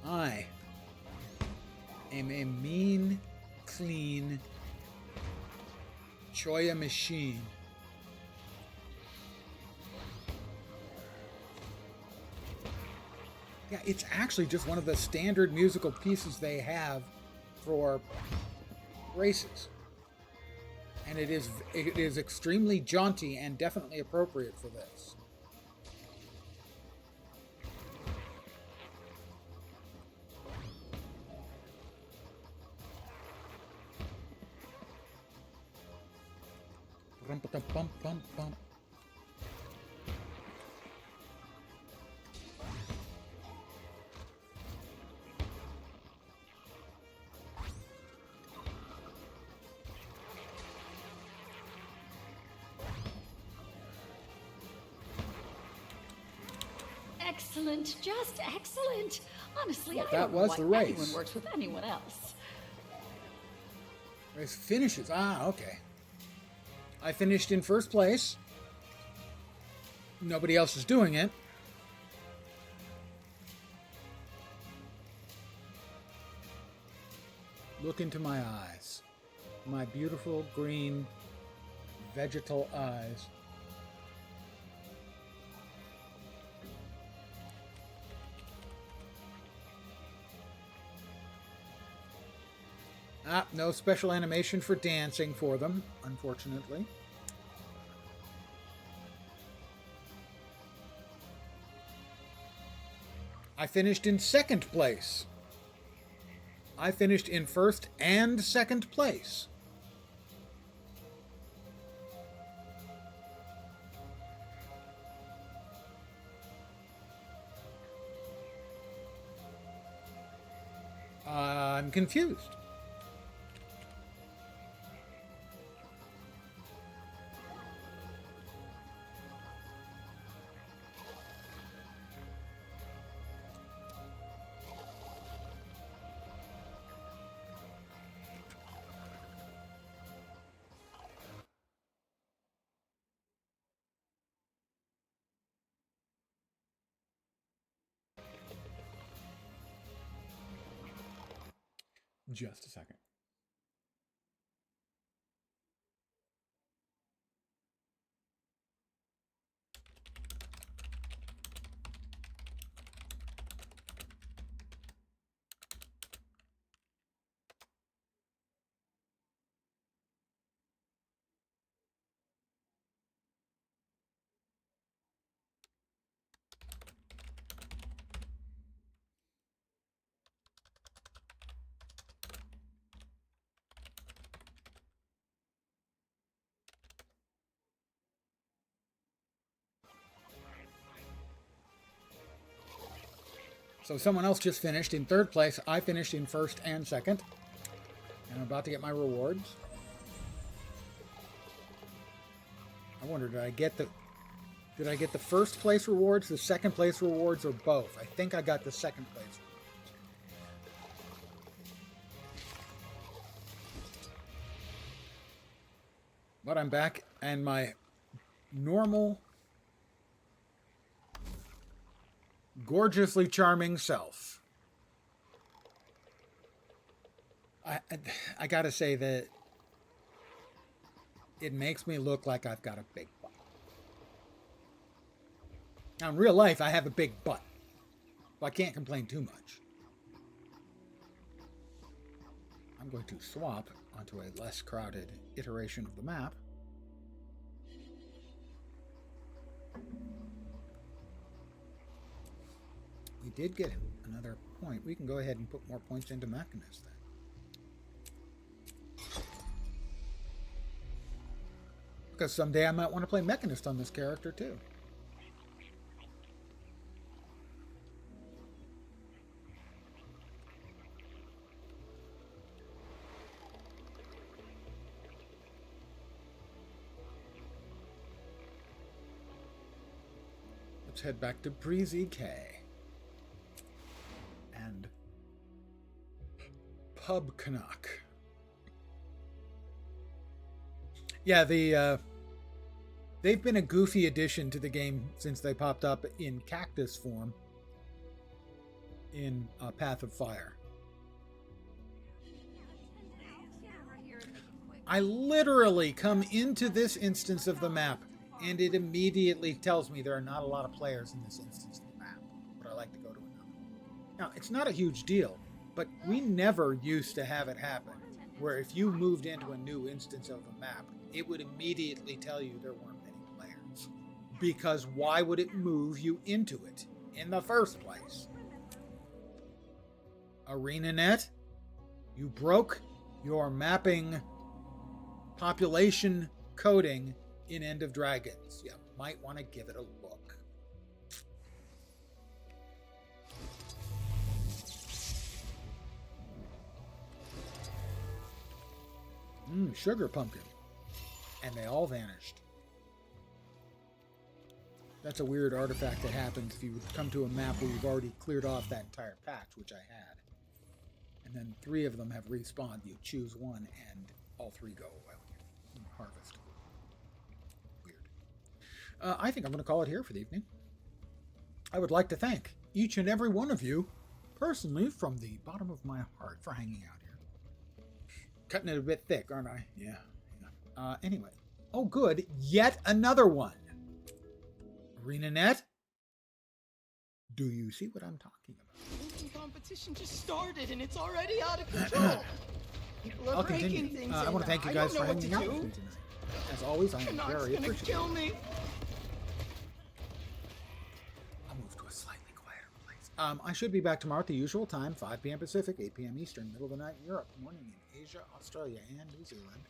I am a mean, clean Choya machine. Yeah, it's actually just one of the standard musical pieces they have for races. And it is extremely jaunty and definitely appropriate for this. Bum. Excellent, just excellent. Honestly, Well, I that don't know was why the race. anyone works with anyone else. Race finishes. Ah, okay. I finished in first place. Nobody else is doing it. Look into my eyes. My beautiful green vegetal eyes. Ah, no special animation for dancing for them, unfortunately. I finished in second place. I finished in first and second place. I'm confused. Just a second. So someone else just finished in third place. I finished in first and second. And I'm about to get my rewards. I wonder, did I get the first place rewards, the second place rewards, or both? I think I got the second place rewards. But I'm back, and my normal, gorgeously charming self. I gotta say that it makes me look like I've got a big butt. Now, in real life, I have a big butt. Well, I can't complain too much. I'm going to swap onto a less crowded iteration of the map. We did get another point. We can go ahead and put more points into Mechanist then. Because someday I might want to play Mechanist on this character too. Let's head back to Breezy K. And Pub Canuck. Yeah, they've been a goofy addition to the game since they popped up in cactus form in Path of Fire. I literally come into this instance of the map, and it immediately tells me there are not a lot of players in this instance of the map, but I like to go to another. Now, it's not a huge deal, but we never used to have it happen, where if you moved into a new instance of a map, it would immediately tell you there weren't many players. Because why would it move you into it in the first place? ArenaNet, you broke your mapping population coding in End of Dragons. You might want to give it a look. Sugar pumpkin. And they all vanished. That's a weird artifact that happens if you would come to a map where you've already cleared off that entire patch, which I had. And then 3 of them have respawned. You choose one and all 3 go away when you harvest. Weird. I think I'm going to call it here for the evening. I would like to thank each and every one of you, personally, from the bottom of my heart, for hanging out here. Cutting it a bit thick, aren't I? Yeah. Anyway. Oh, good. Yet another one. ArenaNet. Do you see what I'm talking about? The competition just started and it's already out of control. People are breaking things. I want to thank you guys for hanging out with me tonight. As always, I am very appreciative. Kill me. I'll move to a slightly quieter place. I should be back tomorrow at the usual time, 5 p.m. Pacific, 8 p.m. Eastern, middle of the night in Europe, morning in Asia, Australia, and New Zealand.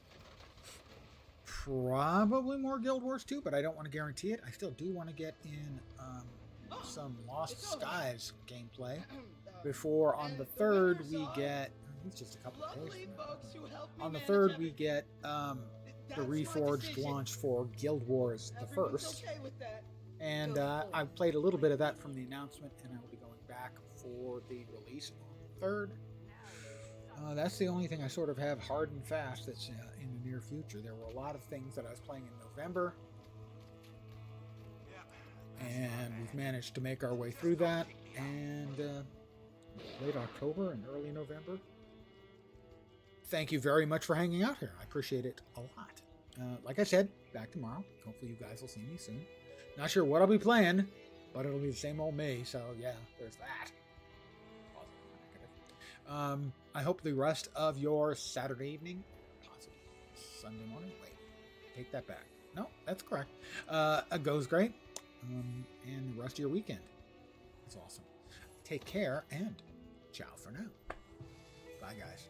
Probably more Guild Wars 2, but I don't want to guarantee it. I still do want to get in some Lost Skies gameplay before on the 3rd we get... It's just a couple of days from now. On the 3rd we get the Reforged launch for Guild Wars the 1st. And I've played a little bit of that from the announcement, and I will be going back for the release on the 3rd. That's the only thing I sort of have hard and fast that's in the near future. There were a lot of things that I was playing in November, and we've managed to make our way through that, and late October and early November. Thank you very much for hanging out here. I appreciate it a lot. Like I said, back tomorrow. Hopefully you guys will see me soon. Not sure what I'll be playing, but it'll be the same old me, so yeah, there's that. I hope the rest of your Saturday evening, possibly Sunday morning, wait, take that back. No, that's correct. Goes great. And the rest of your weekend is awesome. Take care and ciao for now. Bye, guys.